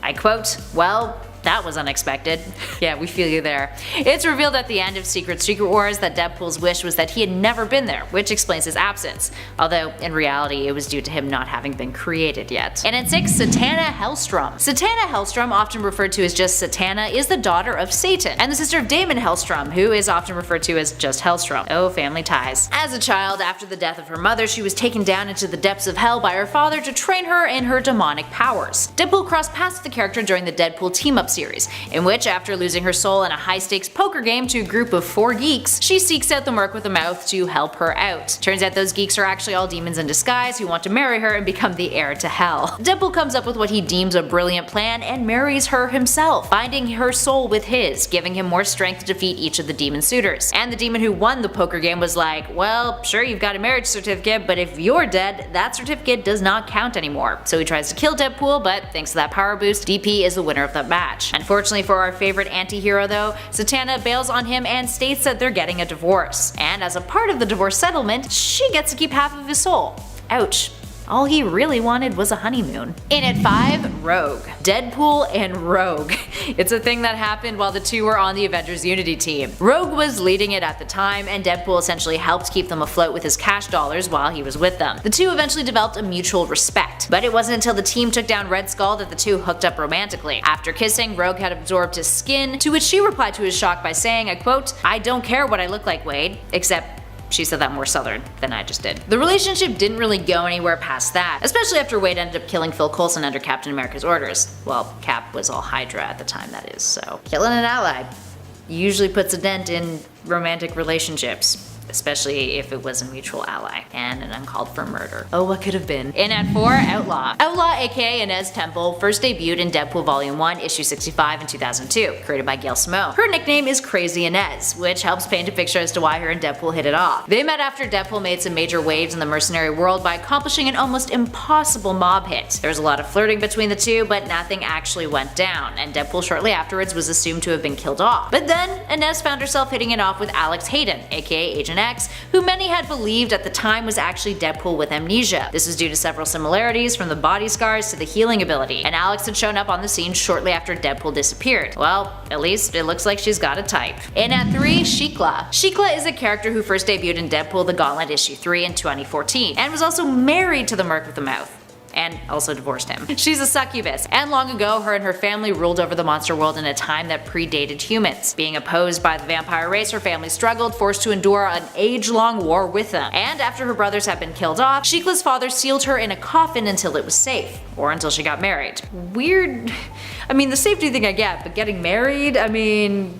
I quote, "Well, that was unexpected." Yeah, we feel you there. It's revealed at the end of Secret Wars that Deadpool's wish was that he had never been there, which explains his absence, although in reality it was due to him not having been created yet. And at 6, Satana Hellstrom. Satana Hellstrom, often referred to as just Satana, is the daughter of Satan, and the sister of Damon Hellstrom, who is often referred to as just Hellstrom. Oh, family ties. As a child, after the death of her mother, she was taken down into the depths of hell by her father to train her in her demonic powers. Deadpool crossed paths with the character during the Deadpool team-up series, in which, after losing her soul in a high-stakes poker game to a group of 4 geeks, she seeks out the Merc with a Mouth to help her out. Turns out those geeks are actually all demons in disguise who want to marry her and become the heir to hell. Deadpool comes up with what he deems a brilliant plan and marries her himself, binding her soul with his, giving him more strength to defeat each of the demon suitors. And the demon who won the poker game was like, "Well, sure, you've got a marriage certificate, but if you're dead, that certificate does not count anymore." So he tries to kill Deadpool, but thanks to that power boost, DP is the winner of the match. Unfortunately for our favorite anti-hero though, Satana bails on him and states that they're getting a divorce. And as a part of the divorce settlement, she gets to keep half of his soul. Ouch. All he really wanted was a honeymoon. In at 5, Rogue. Deadpool and Rogue. It's a thing that happened while the two were on the Avengers Unity team. Rogue was leading it at the time, and Deadpool essentially helped keep them afloat with his cash dollars while he was with them. The two eventually developed a mutual respect, but it wasn't until the team took down Red Skull that the two hooked up romantically. After kissing, Rogue had absorbed his skin, to which she replied to his shock by saying, I quote, "I don't care what I look like, Wade, except she said that more southern than I just did." The relationship didn't really go anywhere past that, especially after Wade ended up killing Phil Coulson under Captain America's orders. Well, Cap was all Hydra at the time, that is, so. Killing an ally usually puts a dent in romantic relationships, especially if it was a mutual ally and an uncalled for murder. Oh, what could have been? In at 4, Outlaw. Outlaw, aka Inez Temple, first debuted in Deadpool Volume 1, Issue 65 in 2002, created by Gail Simone. Her nickname is Crazy Inez, which helps paint a picture as to why her and Deadpool hit it off. They met after Deadpool made some major waves in the mercenary world by accomplishing an almost impossible mob hit. There was a lot of flirting between the two, but nothing actually went down, and Deadpool shortly afterwards was assumed to have been killed off. But then, Inez found herself hitting it off with Alex Hayden, aka Agent X, who many had believed at the time was actually Deadpool with amnesia. This was due to several similarities, from the body scars to the healing ability, and Alex had shown up on the scene shortly after Deadpool disappeared. Well, at least it looks like she's got a type. In at 3, Shikla. Shikla is a character who first debuted in Deadpool The Gauntlet Issue 3 in 2014, and was also married to the Merc with the Mouth, and also divorced him. She's a succubus, and long ago her and her family ruled over the monster world in a time that predated humans. Being opposed by the vampire race, her family struggled, forced to endure an age-long war with them. And after her brothers had been killed off, Shikla's father sealed her in a coffin until it was safe, or until she got married. Weird. I mean, the safety thing I get, but getting married, I mean,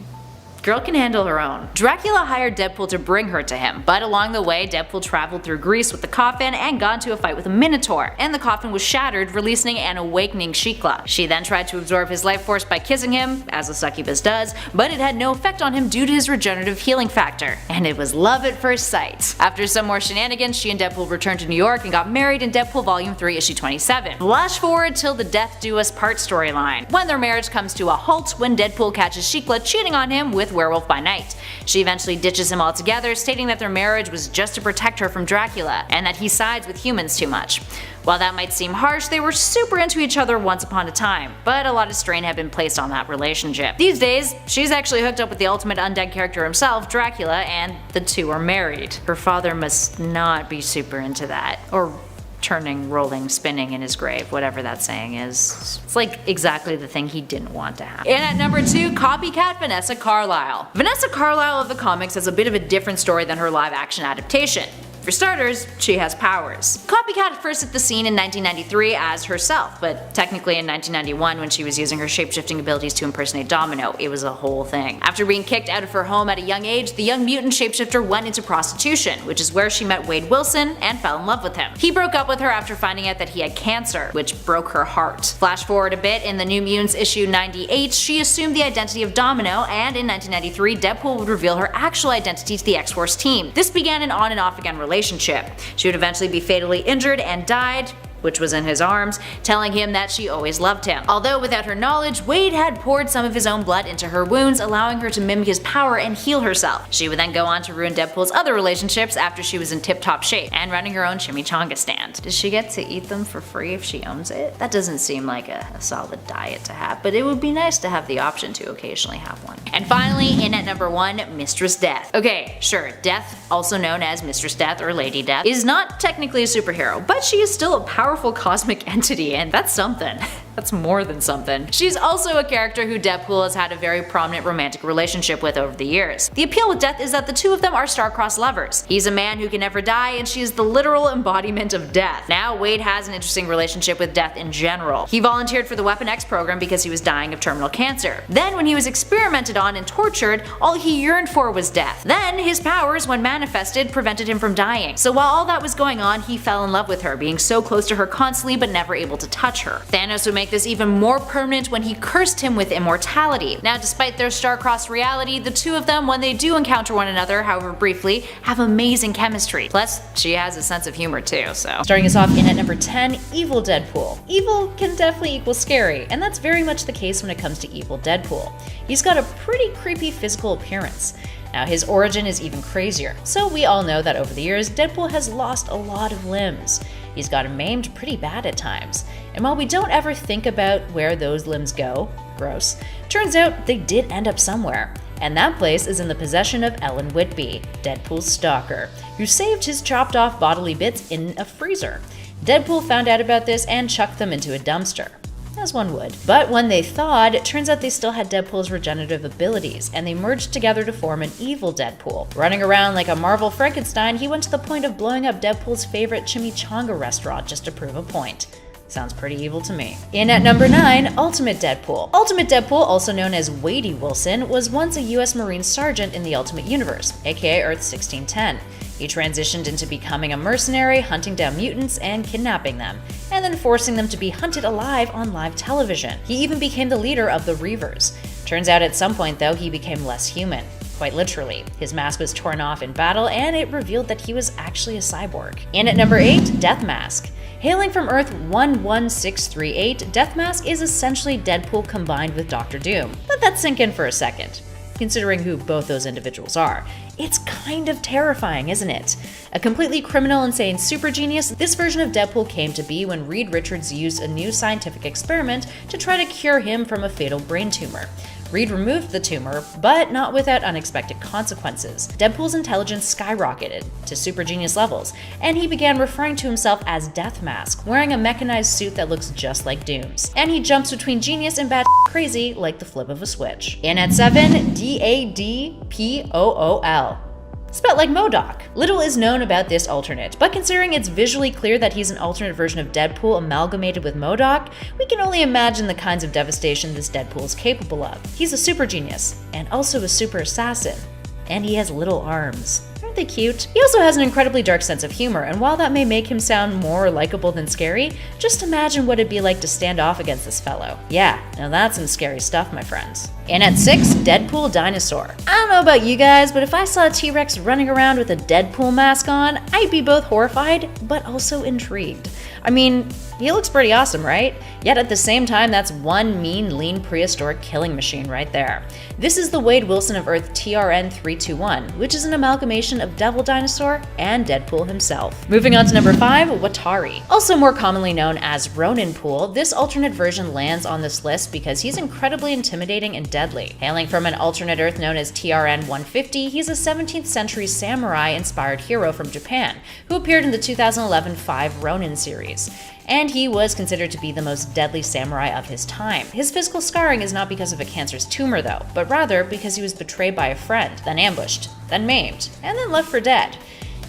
Girl can handle her own. Dracula hired Deadpool to bring her to him, but along the way, Deadpool traveled through Greece with the coffin and got into a fight with a minotaur, and the coffin was shattered, releasing an awakening Shikla. She then tried to absorb his life force by kissing him, as a succubus does, but it had no effect on him due to his regenerative healing factor, and it was love at first sight. After some more shenanigans, she and Deadpool returned to New York and got married in Deadpool Volume 3, Issue 27. Flash forward till the Death Do Us Part storyline, when their marriage comes to a halt when Deadpool catches Shikla cheating on him with Werewolf by Night. She eventually ditches him altogether, stating that their marriage was just to protect her from Dracula, and that he sides with humans too much. While that might seem harsh, they were super into each other once upon a time, but a lot of strain had been placed on that relationship. These days, she's actually hooked up with the ultimate undead character himself, Dracula, and the two are married. Her father must not be super into that, or turning, rolling, spinning in his grave, whatever that saying is. It's like exactly the thing he didn't want to happen. And at number 2, copycat Vanessa Carlyle. Vanessa Carlyle of the comics has a bit of a different story than her live action adaptation. For starters, she has powers. Copycat first hit the scene in 1993 as herself, but technically in 1991 when she was using her shapeshifting abilities to impersonate Domino, it was a whole thing. After being kicked out of her home at a young age, the young mutant shapeshifter went into prostitution, which is where she met Wade Wilson and fell in love with him. He broke up with her after finding out that he had cancer, which broke her heart. Flash forward a bit, in the New Mutants issue 98, she assumed the identity of Domino, and in 1993, Deadpool would reveal her actual identity to the X-Force team. This began an on and off again relationship. She would eventually be fatally injured and died, which was in his arms, telling him that she always loved him. Although without her knowledge, Wade had poured some of his own blood into her wounds, allowing her to mimic his power and heal herself. She would then go on to ruin Deadpool's other relationships after she was in tip-top shape and running her own chimichanga stand. Does she get to eat them for free if she owns it? That doesn't seem like a solid diet to have, but it would be nice to have the option to occasionally have one. And finally, in at number 1, Mistress Death. Okay, sure, Death, also known as Mistress Death or Lady Death, is not technically a superhero, but she is still a powerful cosmic entity, and that's something. That's more than something. She's also a character who Deadpool has had a very prominent romantic relationship with over the years. The appeal with Death is that the two of them are star-crossed lovers. He's a man who can never die, and she is the literal embodiment of death. Now, Wade has an interesting relationship with Death in general. He volunteered for the Weapon X program because he was dying of terminal cancer. Then, when he was experimented on and tortured, all he yearned for was death. Then, his powers, when manifested, prevented him from dying. So while all that was going on, he fell in love with her, being so close to her constantly but never able to touch her. Thanos would make this even more permanent when he cursed him with immortality. Now, despite their star-crossed reality, the two of them, when they do encounter one another, however briefly, have amazing chemistry. Plus, she has a sense of humor too, so. Starting us off in at number 10, Evil Deadpool. Evil can definitely equal scary, and that's very much the case when it comes to Evil Deadpool. He's got a pretty creepy physical appearance. Now, his origin is even crazier. So we all know that over the years, Deadpool has lost a lot of limbs. He's gotten maimed pretty bad at times. And while we don't ever think about where those limbs go, gross, turns out they did end up somewhere. And that place is in the possession of Ellen Whitby, Deadpool's stalker, who saved his chopped off bodily bits in a freezer. Deadpool found out about this and chucked them into a dumpster. As one would. But when they thawed, it turns out they still had Deadpool's regenerative abilities, and they merged together to form an evil Deadpool. Running around like a Marvel Frankenstein, he went to the point of blowing up Deadpool's favorite chimichanga restaurant just to prove a point. Sounds pretty evil to me. In at number 9, Ultimate Deadpool. Ultimate Deadpool, also known as Wade Wilson, was once a US Marine sergeant in the Ultimate Universe, aka Earth 1610. He transitioned into becoming a mercenary, hunting down mutants and kidnapping them, and then forcing them to be hunted alive on live television. He even became the leader of the Reavers. Turns out at some point though, he became less human. Quite literally. His mask was torn off in battle, and it revealed that he was actually a cyborg. In at number 8, Death Mask. Hailing from Earth 11638, Death Mask is essentially Deadpool combined with Doctor Doom. Let that sink in for a second. Considering who both those individuals are. It's kind of terrifying, isn't it? A completely criminal, insane super genius, this version of Deadpool came to be when Reed Richards used a new scientific experiment to try to cure him from a fatal brain tumor. Reed removed the tumor, but not without unexpected consequences. Deadpool's intelligence skyrocketed to super genius levels, and he began referring to himself as Death Mask, wearing a mechanized suit that looks just like Doom's. And he jumps between genius and bad crazy like the flip of a switch. In at 7, Deadpool. It's about like MODOK. Little is known about this alternate, but considering it's visually clear that he's an alternate version of Deadpool amalgamated with MODOK, we can only imagine the kinds of devastation this Deadpool is capable of. He's a super genius, and also a super assassin. And he has little arms. Aren't they cute? He also has an incredibly dark sense of humor, and while that may make him sound more likable than scary, just imagine what it'd be like to stand off against this fellow. Yeah, now that's some scary stuff, my friends. And at 6, Deadpool Dinosaur. I don't know about you guys, but if I saw a T-Rex running around with a Deadpool mask on, I'd be both horrified, but also intrigued. I mean, he looks pretty awesome, right? Yet at the same time, that's one mean, lean, prehistoric killing machine right there. This is the Wade Wilson of Earth TRN-321, which is an amalgamation of Devil Dinosaur and Deadpool himself. Moving on to number 5, Watari. Also more commonly known as Ronin Pool, this alternate version lands on this list because he's incredibly intimidating and deadly. Hailing from an alternate Earth known as TRN-150, he's a 17th century samurai-inspired hero from Japan, who appeared in the 2011 5 Ronin series. And he was considered to be the most deadly samurai of his time. His physical scarring is not because of a cancerous tumor though, but rather because he was betrayed by a friend, then ambushed, then maimed, and then left for dead.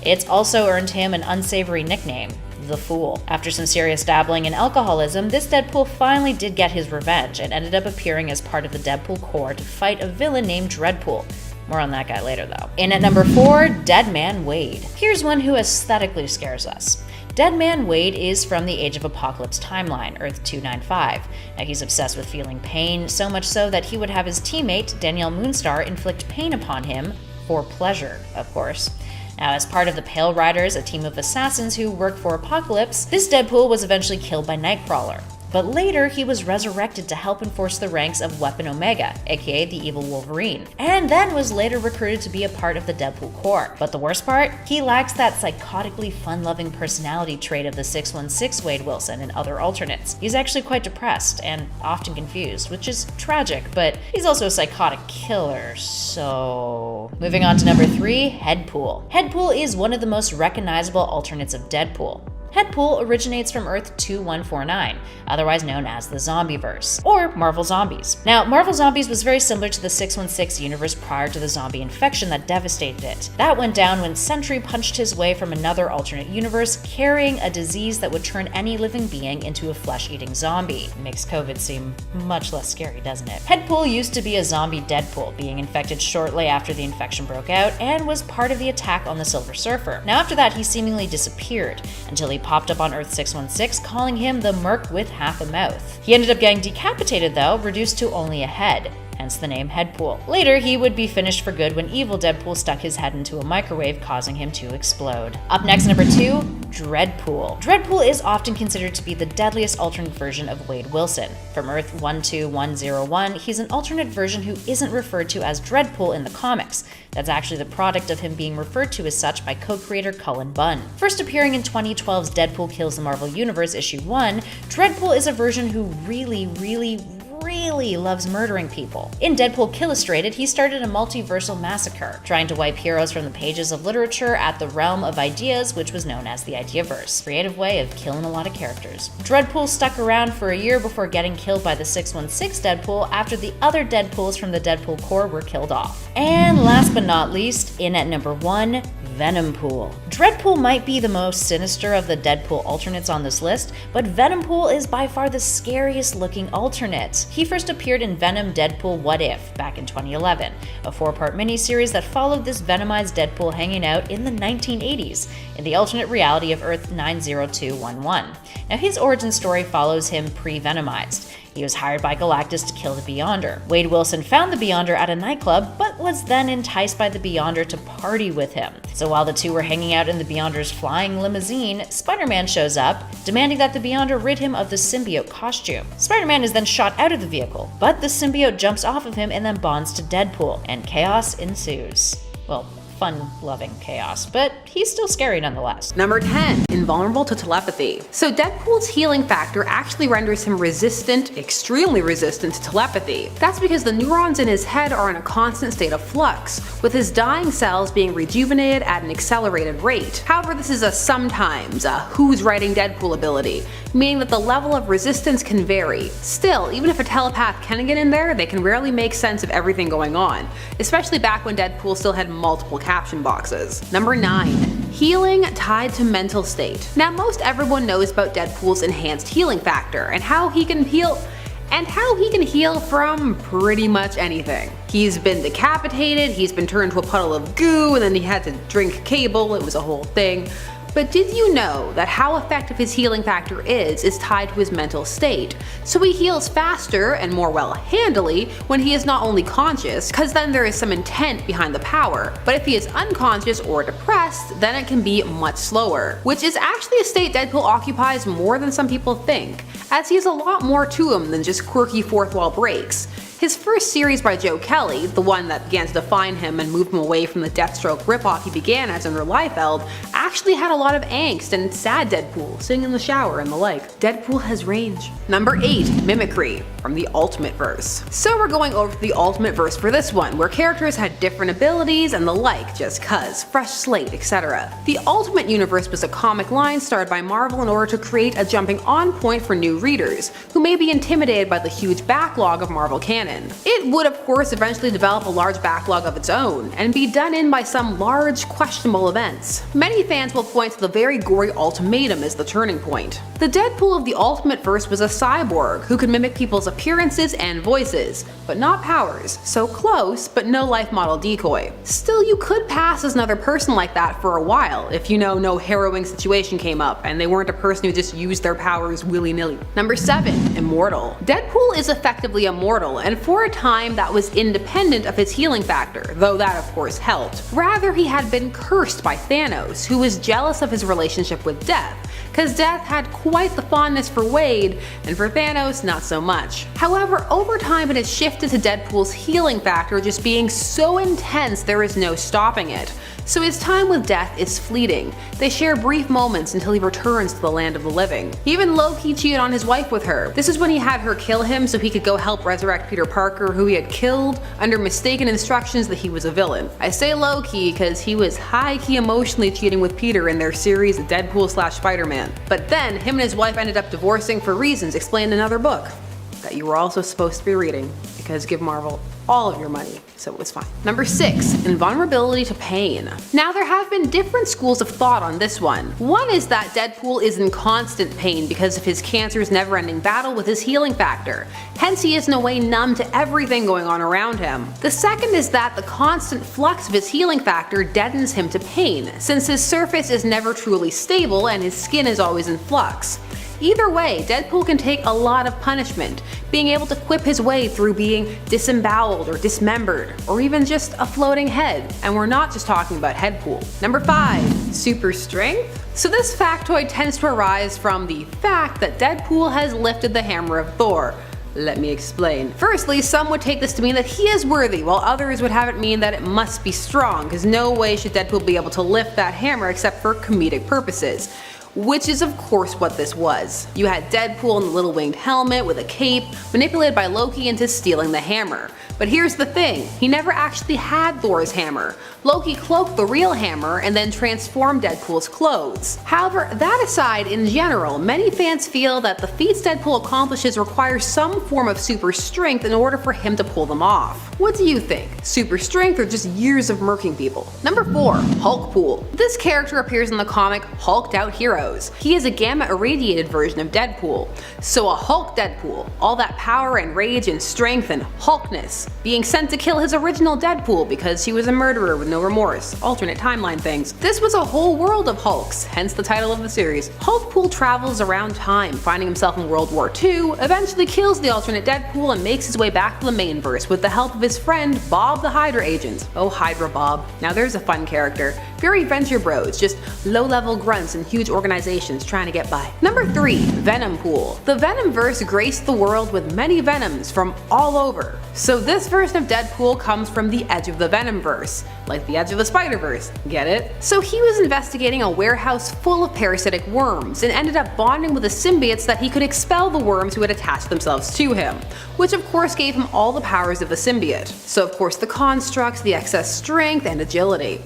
It's also earned him an unsavory nickname, the Fool. After some serious dabbling in alcoholism, this Deadpool finally did get his revenge and ended up appearing as part of the Deadpool Corps to fight a villain named Dreadpool. More on that guy later though. In at number 4, Deadman Wade. Here's one who aesthetically scares us. Deadman Wade is from the Age of Apocalypse timeline, Earth 295. Now he's obsessed with feeling pain, so much so that he would have his teammate, Danielle Moonstar, inflict pain upon him, for pleasure, of course. Now, as part of the Pale Riders, a team of assassins who work for Apocalypse, this Deadpool was eventually killed by Nightcrawler. But later, he was resurrected to help enforce the ranks of Weapon Omega, aka the evil Wolverine, and then was later recruited to be a part of the Deadpool Corps. But the worst part? He lacks that psychotically fun-loving personality trait of the 616 Wade Wilson and other alternates. He's actually quite depressed and often confused, which is tragic, but he's also a psychotic killer, so... Moving on to number 3, Headpool. Headpool is one of the most recognizable alternates of Deadpool. Headpool originates from Earth 2149, otherwise known as the Zombieverse, or Marvel Zombies. Now, Marvel Zombies was very similar to the 616 universe prior to the zombie infection that devastated it. That went down when Sentry punched his way from another alternate universe, carrying a disease that would turn any living being into a flesh-eating zombie. Makes COVID seem much less scary, doesn't it? Headpool used to be a zombie Deadpool, being infected shortly after the infection broke out, and was part of the attack on the Silver Surfer. Now after that, he seemingly disappeared, until he popped up on Earth 616, calling him the Merc with half a mouth. He ended up getting decapitated though, reduced to only a head, hence the name Headpool. Later, he would be finished for good when evil Deadpool stuck his head into a microwave, causing him to explode. Up next, number 2, Dreadpool. Dreadpool is often considered to be the deadliest alternate version of Wade Wilson. From Earth 12101, he's an alternate version who isn't referred to as Dreadpool in the comics. That's actually the product of him being referred to as such by co-creator Cullen Bunn. First appearing in 2012's Deadpool Kills the Marvel Universe issue 1, Dreadpool is a version who really loves murdering people. In Deadpool Killustrated, he started a multiversal massacre, trying to wipe heroes from the pages of literature at the realm of ideas, which was known as the Ideaverse. Creative way of killing a lot of characters. Dreadpool stuck around for a year before getting killed by the 616 Deadpool after the other Deadpools from the Deadpool Corps were killed off. And last but not least, in at number 1, Venompool. Dreadpool might be the most sinister of the Deadpool alternates on this list, but Venompool is by far the scariest looking alternate. He first appeared in Venom Deadpool What If back in 2011, a 4-part miniseries that followed this venomized Deadpool hanging out in the 1980s in the alternate reality of Earth 90211. Now his origin story follows him pre-venomized. He was hired by Galactus to kill the Beyonder. Wade Wilson found the Beyonder at a nightclub, but was then enticed by the Beyonder to party with him. So while the two were hanging out in the Beyonder's flying limousine, Spider-Man shows up, demanding that the Beyonder rid him of the symbiote costume. Spider-Man is then shot out of the vehicle, but the symbiote jumps off of him and then bonds to Deadpool, and chaos ensues. Well, fun-loving chaos, but he's still scary nonetheless. Number 10, invulnerable to telepathy. So Deadpool's healing factor actually renders him resistant, extremely resistant to telepathy. That's because the neurons in his head are in a constant state of flux, with his dying cells being rejuvenated at an accelerated rate. However, this is a sometimes, who's writing Deadpool ability, meaning that the level of resistance can vary. Still, even if a telepath can get in there, they can rarely make sense of everything going on, especially back when Deadpool still had multiple caption boxes. Number 9. Healing tied to mental state. Now most everyone knows about Deadpool's enhanced healing factor and how he can heal from pretty much anything. He's been decapitated, he's been turned to a puddle of goo, and then he had to drink cable, it was a whole thing. But did you know that how effective his healing factor is tied to his mental state? So he heals faster and more well-handedly when he is not only conscious, cause then there is some intent behind the power, but if he is unconscious or depressed, then it can be much slower. Which is actually a state Deadpool occupies more than some people think, as he has a lot more to him than just quirky fourth wall breaks. His first series by Joe Kelly, the one that began to define him and move him away from the Deathstroke ripoff he began as under Liefeld, actually had a lot of angst and sad Deadpool, sitting in the shower and the like. Deadpool has range. Number 8. Mimicry, from the Ultimate Verse. So we're going over to the Ultimate Verse for this one, where characters had different abilities and the like, just cuz, fresh slate, etc. The Ultimate Universe was a comic line started by Marvel in order to create a jumping on point for new readers, who may be intimidated by the huge backlog of Marvel canon. It would of course eventually develop a large backlog of its own, and be done in by some large, questionable events. Many fans will point to the very gory Ultimatum as the turning point. The Deadpool of the Ultimate Verse was a cyborg who could mimic people's appearances and voices, but not powers, so close, but no life model decoy. Still, you could pass as another person like that for a while, if you know no harrowing situation came up and they weren't a person who just used their powers willy-nilly. Number 7. Immortal. Deadpool is effectively immortal, and for a time that was independent of his healing factor, though that of course helped. Rather, he had been cursed by Thanos, who was jealous of his relationship with Death, cause Death had quite the fondness for Wade, and for Thanos not so much. However, over time it has shifted to Deadpool's healing factor just being so intense there is no stopping it. So his time with Death is fleeting. They share brief moments until he returns to the land of the living. Even low-key cheated on his wife with her. This is when he had her kill him so he could go help resurrect Peter Parker, who he had killed, under mistaken instructions that he was a villain. I say low-key because he was high-key emotionally cheating with Peter in their series Deadpool/Spider-Man. But then, him and his wife ended up divorcing for reasons explained in another book that you were also supposed to be reading, because give Marvel all of your money, so it was fine. Number 6. Invulnerability to pain. Now there have been different schools of thought on this one. One is that Deadpool is in constant pain because of his cancer's never-ending battle with his healing factor, hence he is in a way numb to everything going on around him. The second is that the constant flux of his healing factor deadens him to pain, since his surface is never truly stable and his skin is always in flux. Either way, Deadpool can take a lot of punishment, being able to quip his way through being disemboweled or dismembered, or even just a floating head, and we're not just talking about Headpool. Number 5. Super strength? So this factoid tends to arise from the fact that Deadpool has lifted the hammer of Thor. Let me explain. Firstly, some would take this to mean that he is worthy, while others would have it mean that it must be strong, because no way should Deadpool be able to lift that hammer except for comedic purposes. Which is of course what this was. You had Deadpool in the little winged helmet with a cape, manipulated by Loki into stealing the hammer. But here's the thing, he never actually had Thor's hammer. Loki cloaked the real hammer and then transformed Deadpool's clothes. However, that aside, in general, many fans feel that the feats Deadpool accomplishes require some form of super strength in order for him to pull them off. What do you think? Super strength or just years of murking people? Number 4. Hulkpool. This character appears in the comic Hulked Out Heroes. He is a gamma irradiated version of Deadpool. So a Hulk Deadpool, all that power and rage and strength and Hulkness, being sent to kill his original Deadpool because he was a murderer with no remorse, alternate timeline things. This was a whole world of Hulks, hence the title of the series. Hulkpool travels around time, finding himself in World War II, eventually kills the alternate Deadpool and makes his way back to the main verse with the help of his friend Bob the Hydra Agent. Oh, Hydra Bob. Now there's a fun character. Very venture bros, just low-level grunts in huge organizations trying to get by. Number 3. Venompool. The Venomverse graced the world with many Venoms from all over. So this version of Deadpool comes from the edge of the Venomverse, like the edge of the Spider-Verse, get it? So he was investigating a warehouse full of parasitic worms and ended up bonding with the symbiotes that he could expel the worms who had attached themselves to him, which of course gave him all the powers of a symbiote. So of course the constructs, the excess strength, and agility.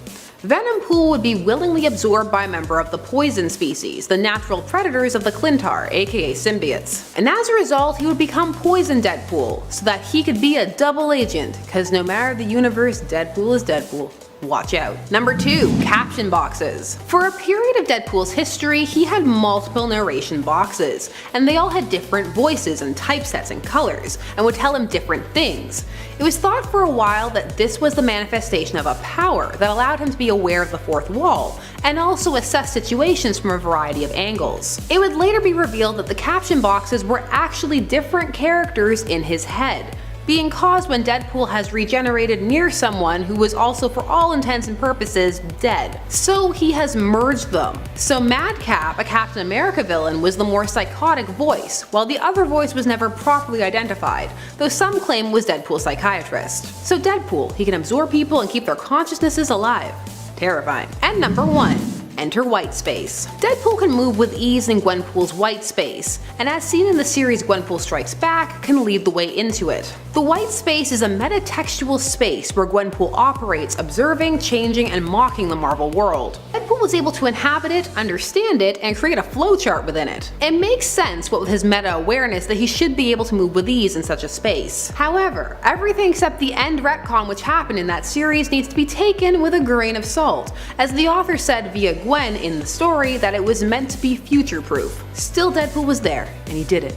Venompool would be willingly absorbed by a member of the poison species, the natural predators of the Clintar, aka symbiotes. And as a result, he would become Poison Deadpool, so that he could be a double agent, cause no matter the universe, Deadpool is Deadpool. watch out. Number 2. Caption boxes. For a period of Deadpool's history, he had multiple narration boxes, and they all had different voices and typesets and colors, and would tell him different things. It was thought for a while that this was the manifestation of a power that allowed him to be aware of the fourth wall, and also assess situations from a variety of angles. It would later be revealed that the caption boxes were actually different characters in his head, being caused when Deadpool has regenerated near someone who was also for all intents and purposes dead. So he has merged them. So Madcap, a Captain America villain, was the more psychotic voice, while the other voice was never properly identified, though some claim was Deadpool's psychiatrist. So Deadpool, he can absorb people and keep their consciousnesses alive. Terrifying. And number 1. Enter white space. Deadpool can move with ease in Gwenpool's white space, and as seen in the series Gwenpool Strikes Back, can lead the way into it. The white space is a metatextual space where Gwenpool operates, observing, changing, and mocking the Marvel world. Deadpool was able to inhabit it, understand it, and create a flowchart within it. It makes sense, what with his meta-awareness, that he should be able to move with ease in such a space. However, everything except the end retcon which happened in that series needs to be taken with a grain of salt, as the author said via Gwen in the story that it was meant to be future-proof. Still, Deadpool was there, and he did it.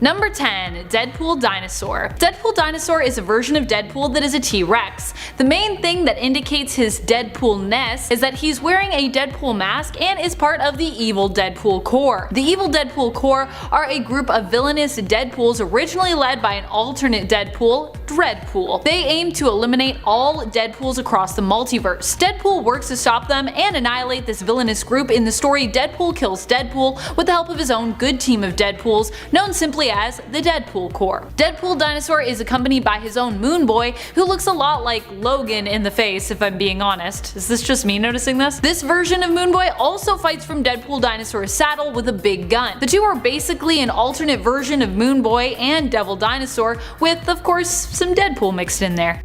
Number 10. Deadpool Dinosaur. Deadpool Dinosaur is a version of Deadpool that is a T-Rex. The main thing that indicates his Deadpool-ness is that he's wearing a Deadpool mask and is part of the evil Deadpool Corps. The evil Deadpool Corps are a group of villainous Deadpools originally led by an alternate Deadpool, Dreadpool. They aim to eliminate all Deadpools across the multiverse. Deadpool works to stop them and annihilate this villainous group in the story Deadpool Kills Deadpool with the help of his own good team of Deadpools, known simply as the Deadpool Corps. Deadpool Dinosaur is accompanied by his own Moon Boy, who looks a lot like Logan in the face, if I'm being honest. Is this just me noticing this? This version of Moon Boy also fights from Deadpool Dinosaur's saddle with a big gun. The two are basically an alternate version of Moon Boy and Devil Dinosaur, with of course some Deadpool mixed in there.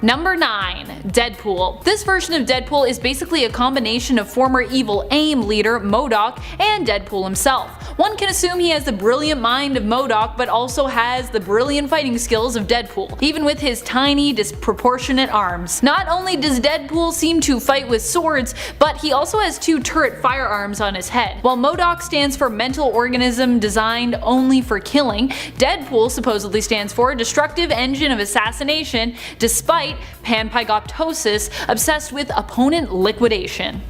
Number 9. Deadpool. This version of Deadpool is basically a combination of former evil AIM leader MODOK and Deadpool himself. One can assume he has the brilliant mind of MODOK but also has the brilliant fighting skills of Deadpool, even with his tiny, disproportionate arms. Not only does Deadpool seem to fight with swords, but he also has 2 turret firearms on his head. While MODOK stands for mental organism designed only for killing, Deadpool supposedly stands for destructive engine of assassination, despite panpygoptosis, obsessed with opponent liquidation.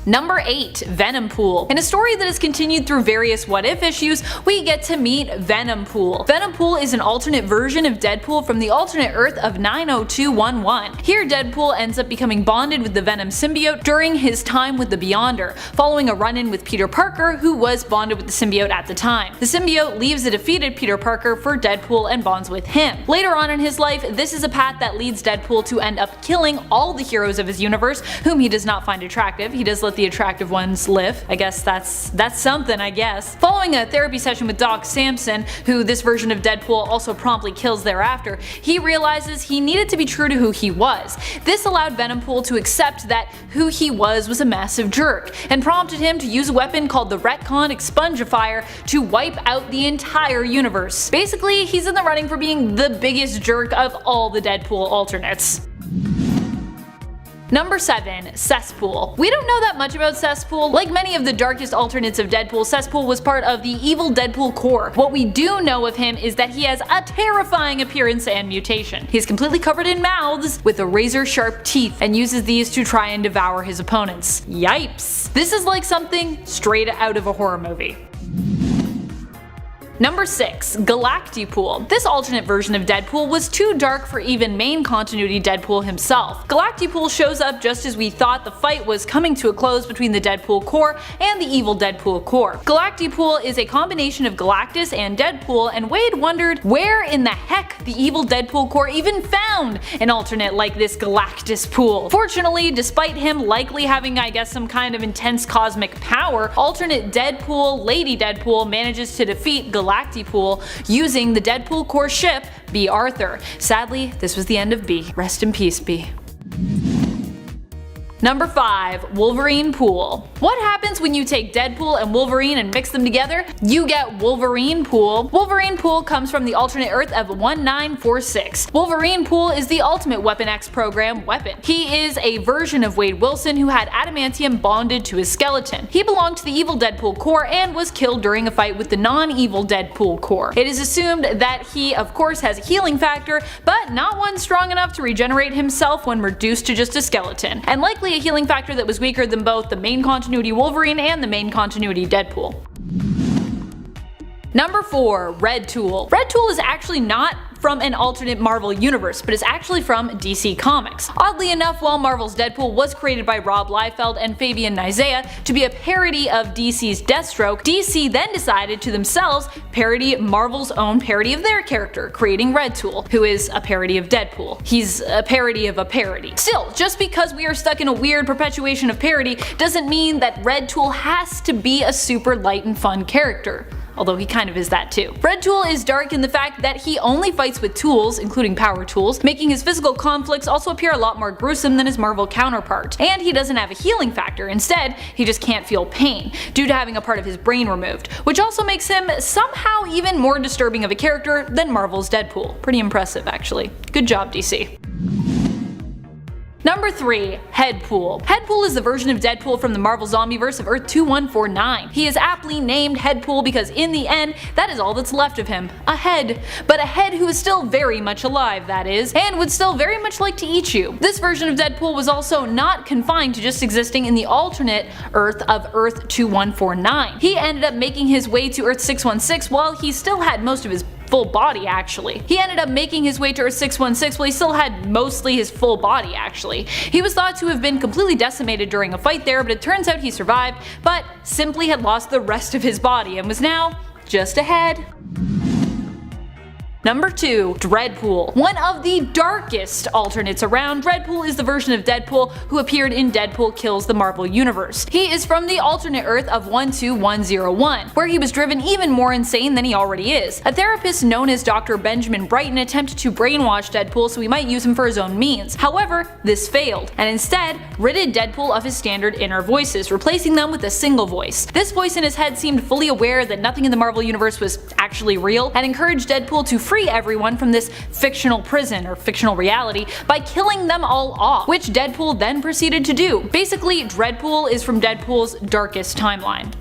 Number 8. Venompool. In a story that is continued through various What If issues, we get to meet Venompool. Venompool is an alternate version of Deadpool from the alternate Earth of 90211. Here Deadpool ends up becoming bonded with the Venom symbiote during his time with the Beyonder, following a run-in with Peter Parker, who was bonded with the symbiote at the time. The symbiote leaves a defeated Peter Parker for Deadpool and bonds with him. Later on in his life, this is a path that leads Deadpool to end up killing all the heroes of his universe, whom he does not find attractive. He does let the attractive ones live. I guess that's something, I guess. Following a therapy session with Doc Samson, who this version of Deadpool also promptly kills thereafter, he realizes he needed to be true to who he was. This allowed Venompool to accept that who he was a massive jerk, and prompted him to use a weapon called the Retcon Expungifier to wipe out the entire universe. Basically, he's in the running for being the biggest jerk of all the Deadpool alternates. Number 7. Cesspool. We don't know that much about Cesspool. Like many of the darkest alternates of Deadpool, Cesspool was part of the evil Deadpool Corps. What we do know of him is that he has a terrifying appearance and mutation. He's completely covered in mouths with a razor-sharp teeth and uses these to try and devour his opponents. Yipes. This is like something straight out of a horror movie. Number 6. Galactipool. This alternate version of Deadpool was too dark for even main continuity Deadpool himself. Galactipool shows up just as we thought the fight was coming to a close between the Deadpool Corps and the evil Deadpool Corps. Galactipool is a combination of Galactus and Deadpool, and Wade wondered where in the heck the evil Deadpool Corps even found an alternate like this Galactus Pool. Fortunately, despite him likely having I guess some kind of intense cosmic power, alternate Deadpool, Lady Deadpool, manages to defeat Galactipool using the Deadpool Corps ship, B. Arthur. Sadly, this was the end of B. Rest in peace, B. Number 5. Wolverine Pool. What happens when you take Deadpool and Wolverine and mix them together? You get Wolverine Pool. Wolverine Pool comes from the alternate Earth of 1946. Wolverine Pool is the ultimate Weapon X program weapon. He is a version of Wade Wilson who had adamantium bonded to his skeleton. He belonged to the evil Deadpool Corps and was killed during a fight with the non-evil Deadpool Corps. It is assumed that he of course has a healing factor, but not one strong enough to regenerate himself when reduced to just a skeleton, and likely a healing factor that was weaker than both the main continuity Wolverine and the main continuity Deadpool. Number 4. Red Tool. Red Tool is actually not from an alternate Marvel universe, but is actually from DC Comics. Oddly enough, while Marvel's Deadpool was created by Rob Liefeld and Fabian Nicieza to be a parody of DC's Deathstroke, DC then decided to themselves parody Marvel's own parody of their character, creating Red Tool, who is a parody of Deadpool. He's a parody of a parody. Still, just because we are stuck in a weird perpetuation of parody doesn't mean that Red Tool has to be a super light and fun character. Although he kind of is that too. Red Tool is dark in the fact that he only fights with tools, including power tools, making his physical conflicts also appear a lot more gruesome than his Marvel counterpart. And he doesn't have a healing factor, instead he just can't feel pain, due to having a part of his brain removed, which also makes him somehow even more disturbing of a character than Marvel's Deadpool. Pretty impressive actually. Good job, DC. Number 3. Headpool. Headpool is the version of Deadpool from the Marvel Zombieverse of Earth 2149. He is aptly named Headpool because in the end, that is all that's left of him. A head. But a head who is still very much alive, that is, and would still very much like to eat you. This version of Deadpool was also not confined to just existing in the alternate Earth of Earth 2149. He ended up making his way to Earth 616 while he still had most of his full body actually. He ended up making his way to Earth 616 while he still had mostly his full body actually. He was thought to have been completely decimated during a fight there, but it turns out he survived, but simply had lost the rest of his body and was now just a head. Number 2. Dreadpool. One of the darkest alternates around, Dreadpool is the version of Deadpool who appeared in Deadpool Kills the Marvel Universe. He is from the alternate Earth of 12101, where he was driven even more insane than he already is. A therapist known as Dr. Benjamin Brighton attempted to brainwash Deadpool so he might use him for his own means. However, this failed, and instead ridded Deadpool of his standard inner voices, replacing them with a single voice. This voice in his head seemed fully aware that nothing in the Marvel Universe was actually real, and encouraged Deadpool to free everyone from this fictional prison or fictional reality by killing them all off, which Deadpool then proceeded to do. Basically, Dreadpool is from Deadpool's darkest timeline.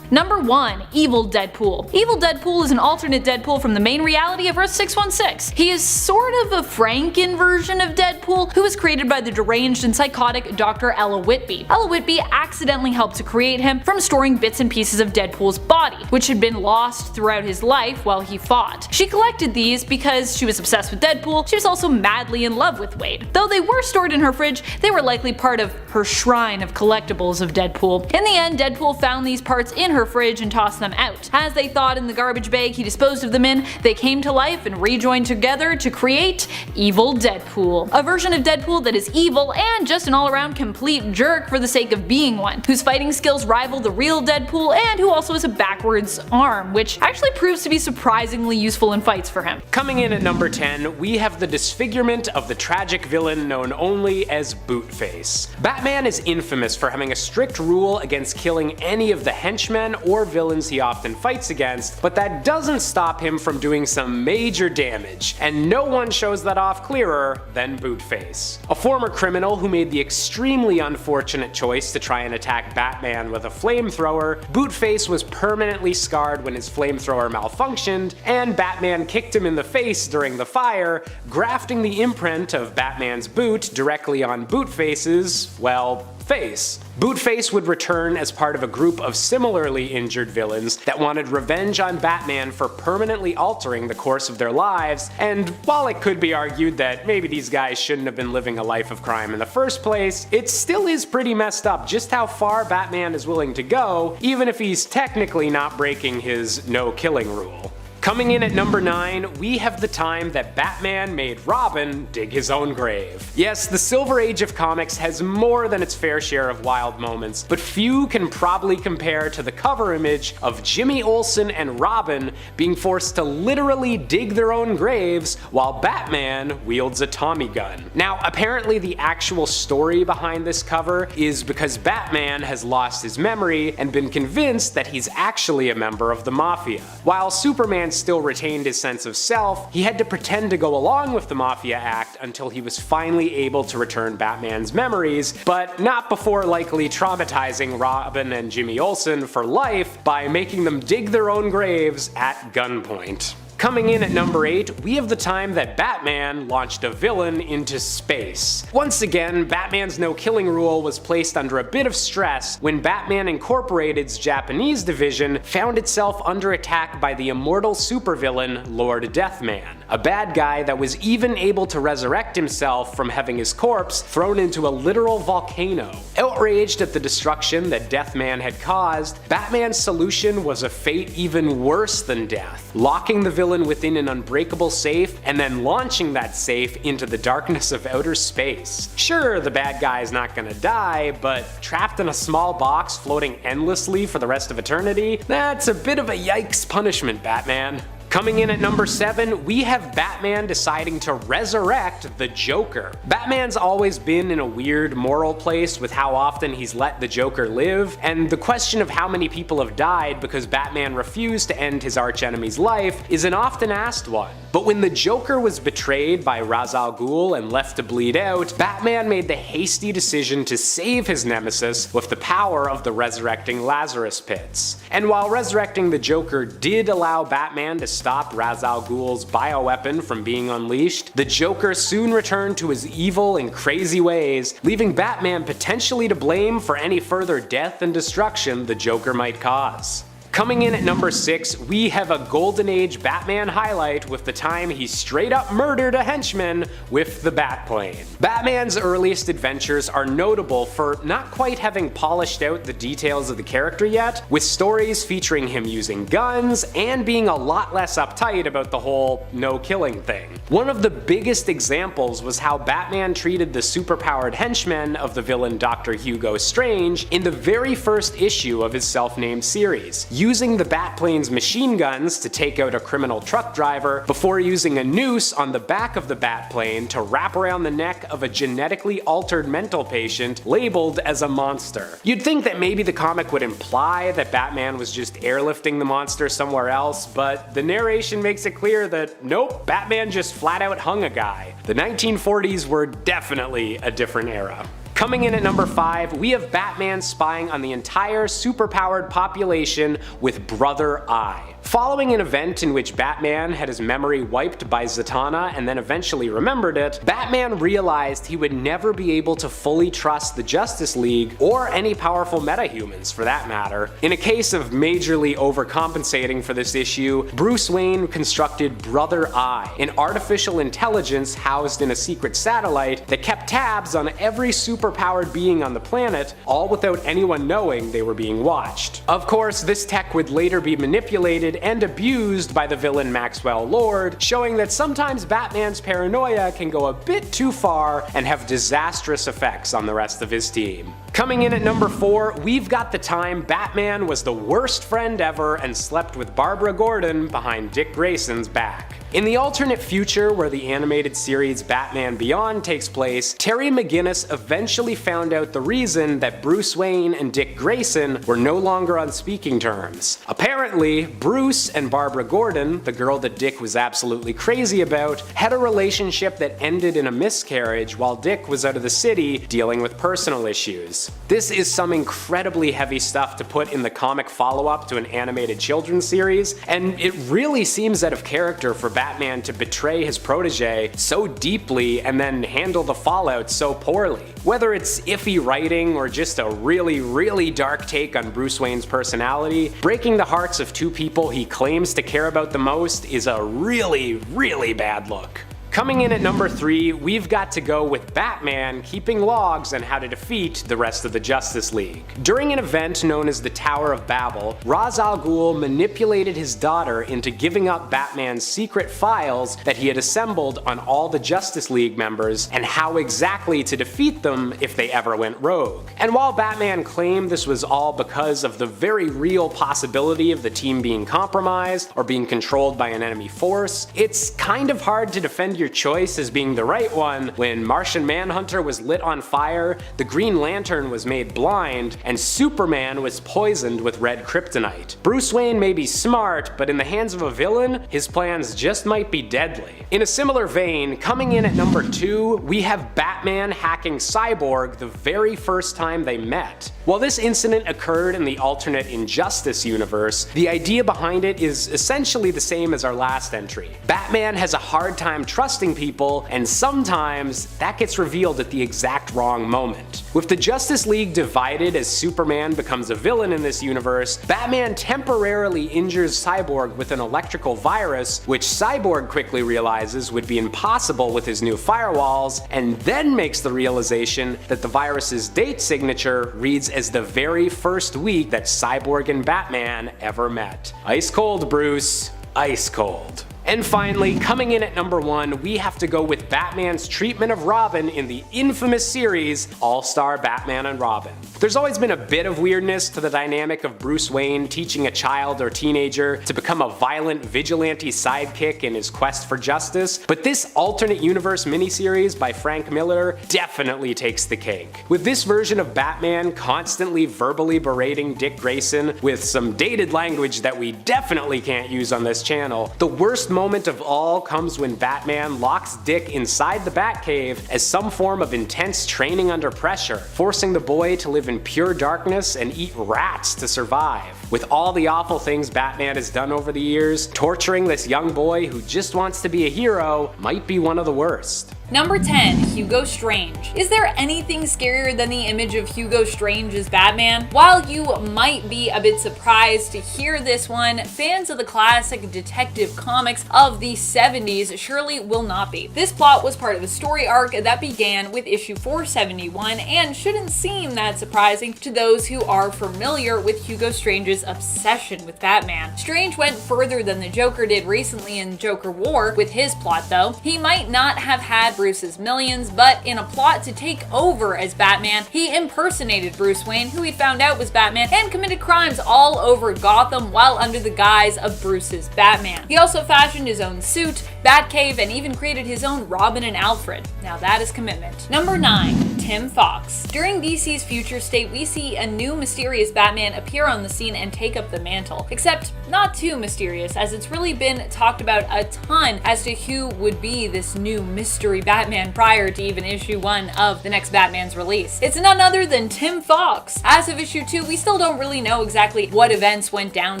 Number 1. Evil Deadpool. Evil Deadpool is an alternate Deadpool from the main reality of Earth 616. He is sort of a Franken version of Deadpool who was created by the deranged and psychotic Dr. Ella Whitby. Ella Whitby accidentally helped to create him from storing bits and pieces of Deadpool's body, which had been lost throughout his life while he fought. She collected these because she was obsessed with Deadpool. She was also madly in love with Wade. Though they were stored in her fridge, they were likely part of her shrine of collectibles of Deadpool. In the end, Deadpool found these parts in her fridge and tossed them out. As they thawed in the garbage bag he disposed of them in, they came to life and rejoined together to create Evil Deadpool. A version of Deadpool that is evil and just an all-around complete jerk for the sake of being one, whose fighting skills rival the real Deadpool and who also has a backwards arm, which actually proves to be surprisingly useful in fights for him. Coming in at number 10, we have the disfigurement of the tragic villain known only as Bootface. Batman is infamous for having a strict rule against killing any of the henchmen or villains he often fights against, but that doesn't stop him from doing some major damage, and no one shows that off clearer than Bootface. A former criminal who made the extremely unfortunate choice to try and attack Batman with a flamethrower, Bootface was permanently scarred when his flamethrower malfunctioned, and Batman kicked him in the face during the fire, grafting the imprint of Batman's boot directly on Bootface's, well, face. Bootface would return as part of a group of similarly injured villains that wanted revenge on Batman for permanently altering the course of their lives, and while it could be argued that maybe these guys shouldn't have been living a life of crime in the first place, it still is pretty messed up just how far Batman is willing to go, even if he's technically not breaking his no-killing rule. Coming in at number 9, we have the time that Batman made Robin dig his own grave. Yes, the Silver Age of comics has more than its fair share of wild moments, but few can probably compare to the cover image of Jimmy Olsen and Robin being forced to literally dig their own graves while Batman wields a Tommy gun. Now, apparently the actual story behind this cover is because Batman has lost his memory and been convinced that he's actually a member of the Mafia. While Superman still retained his sense of self, he had to pretend to go along with the Mafia act until he was finally able to return Batman's memories, but not before likely traumatizing Robin and Jimmy Olsen for life by making them dig their own graves at gunpoint. Coming in at number 8, we have the time that Batman launched a villain into space. Once again, Batman's no-killing rule was placed under a bit of stress when Batman Incorporated's Japanese division found itself under attack by the immortal supervillain Lord Deathman, a bad guy that was even able to resurrect himself from having his corpse thrown into a literal volcano. Outraged at the destruction that Deathman had caused, Batman's solution was a fate even worse than death, locking the villain within an unbreakable safe and then launching that safe into the darkness of outer space. Sure, the bad guy's not gonna die, but trapped in a small box floating endlessly for the rest of eternity? That's a bit of a yikes punishment, Batman. Coming in at number 7, we have Batman deciding to resurrect the Joker. Batman's always been in a weird moral place with how often he's let the Joker live, and the question of how many people have died because Batman refused to end his archenemy's life is an often asked one. But when the Joker was betrayed by Ra's al Ghul and left to bleed out, Batman made the hasty decision to save his nemesis with the power of the resurrecting Lazarus pits. And while resurrecting the Joker did allow Batman to stop Ra's al Ghul's bioweapon from being unleashed, the Joker soon returned to his evil and crazy ways, leaving Batman potentially to blame for any further death and destruction the Joker might cause. Coming in at number 6, we have a Golden Age Batman highlight with the time he straight up murdered a henchman with the Batplane. Batman's earliest adventures are notable for not quite having polished out the details of the character yet, with stories featuring him using guns and being a lot less uptight about the whole no-killing thing. One of the biggest examples was how Batman treated the superpowered henchmen of the villain Dr. Hugo Strange in the very first issue of his self-named series, using the Batplane's machine guns to take out a criminal truck driver before using a noose on the back of the Batplane to wrap around the neck of a genetically altered mental patient labeled as a monster. You'd think that maybe the comic would imply that Batman was just airlifting the monster somewhere else, but the narration makes it clear that nope, Batman just flat out hung a guy. The 1940s were definitely a different era. Coming in at number 5, we have Batman spying on the entire superpowered population with Brother Eye. Following an event in which Batman had his memory wiped by Zatanna and then eventually remembered it, Batman realized he would never be able to fully trust the Justice League, or any powerful metahumans for that matter. In a case of majorly overcompensating for this issue, Bruce Wayne constructed Brother Eye, an artificial intelligence housed in a secret satellite that kept tabs on every superpowered being on the planet, all without anyone knowing they were being watched. Of course, this tech would later be manipulated and abused by the villain Maxwell Lord, showing that sometimes Batman's paranoia can go a bit too far and have disastrous effects on the rest of his team. Coming in at number 4, we've got the time Batman was the worst friend ever and slept with Barbara Gordon behind Dick Grayson's back. In the alternate future where the animated series Batman Beyond takes place, Terry McGinnis eventually found out the reason that Bruce Wayne and Dick Grayson were no longer on speaking terms. Apparently, Bruce and Barbara Gordon, the girl that Dick was absolutely crazy about, had a relationship that ended in a miscarriage while Dick was out of the city dealing with personal issues. This is some incredibly heavy stuff to put in the comic follow-up to an animated children's series, and it really seems out of character for Batman to betray his protege so deeply and then handle the fallout so poorly. Whether it's iffy writing or just a really dark take on Bruce Wayne's personality, breaking the hearts of two people he claims to care about the most is a really bad look. Coming in at number 3, we've got to go with Batman keeping logs on how to defeat the rest of the Justice League. During an event known as the Tower of Babel, Ra's al Ghul manipulated his daughter into giving up Batman's secret files that he had assembled on all the Justice League members and how exactly to defeat them if they ever went rogue. And while Batman claimed this was all because of the very real possibility of the team being compromised or being controlled by an enemy force, it's kind of hard to defend your choice as being the right one when Martian Manhunter was lit on fire, the Green Lantern was made blind, and Superman was poisoned with red kryptonite. Bruce Wayne may be smart, but in the hands of a villain, his plans just might be deadly. In a similar vein, coming in at number 2, we have Batman hacking Cyborg the very first time they met. While this incident occurred in the alternate Injustice universe, the idea behind it is essentially the same as our last entry. Batman has a hard time trusting people, and sometimes that gets revealed at the exact wrong moment. With the Justice League divided as Superman becomes a villain in this universe, Batman temporarily injures Cyborg with an electrical virus, which Cyborg quickly realizes would be impossible with his new firewalls, and then makes the realization that the virus's date signature reads as the very first week that Cyborg and Batman ever met. Ice cold, Bruce. Ice cold. And finally, coming in at number 1, we have to go with Batman's treatment of Robin in the infamous series All-Star Batman and Robin. There's always been a bit of weirdness to the dynamic of Bruce Wayne teaching a child or teenager to become a violent vigilante sidekick in his quest for justice, but this alternate universe miniseries by Frank Miller definitely takes the cake. With this version of Batman constantly verbally berating Dick Grayson with some dated language that we definitely can't use on this channel, the worst moment of all comes when Batman locks Dick inside the Batcave as some form of intense training under pressure, forcing the boy to live in pure darkness and eat rats to survive. With all the awful things Batman has done over the years, torturing this young boy who just wants to be a hero might be one of the worst. Number 10, Hugo Strange. Is there anything scarier than the image of Hugo Strange as Batman? While you might be a bit surprised to hear this one, fans of the classic detective comics of the 70s surely will not be. This plot was part of a story arc that began with issue 471 and shouldn't seem that surprising to those who are familiar with Hugo Strange's obsession with Batman. Strange went further than the Joker did recently in Joker War with his plot though. He might not have had Bruce's millions, but in a plot to take over as Batman, he impersonated Bruce Wayne, who he found out was Batman, and committed crimes all over Gotham while under the guise of Bruce's Batman. He also fashioned his own suit, Batcave, and even created his own Robin and Alfred. Now that is commitment. Number 9, Tim Fox. During DC's Future State, we see a new mysterious Batman appear on the scene and take up the mantle. Except not too mysterious, as it's really been talked about a ton as to who would be this new mystery Batman prior to even issue 1 of the next Batman's release. It's none other than Tim Fox. As of issue 2, we still don't really know exactly what events went down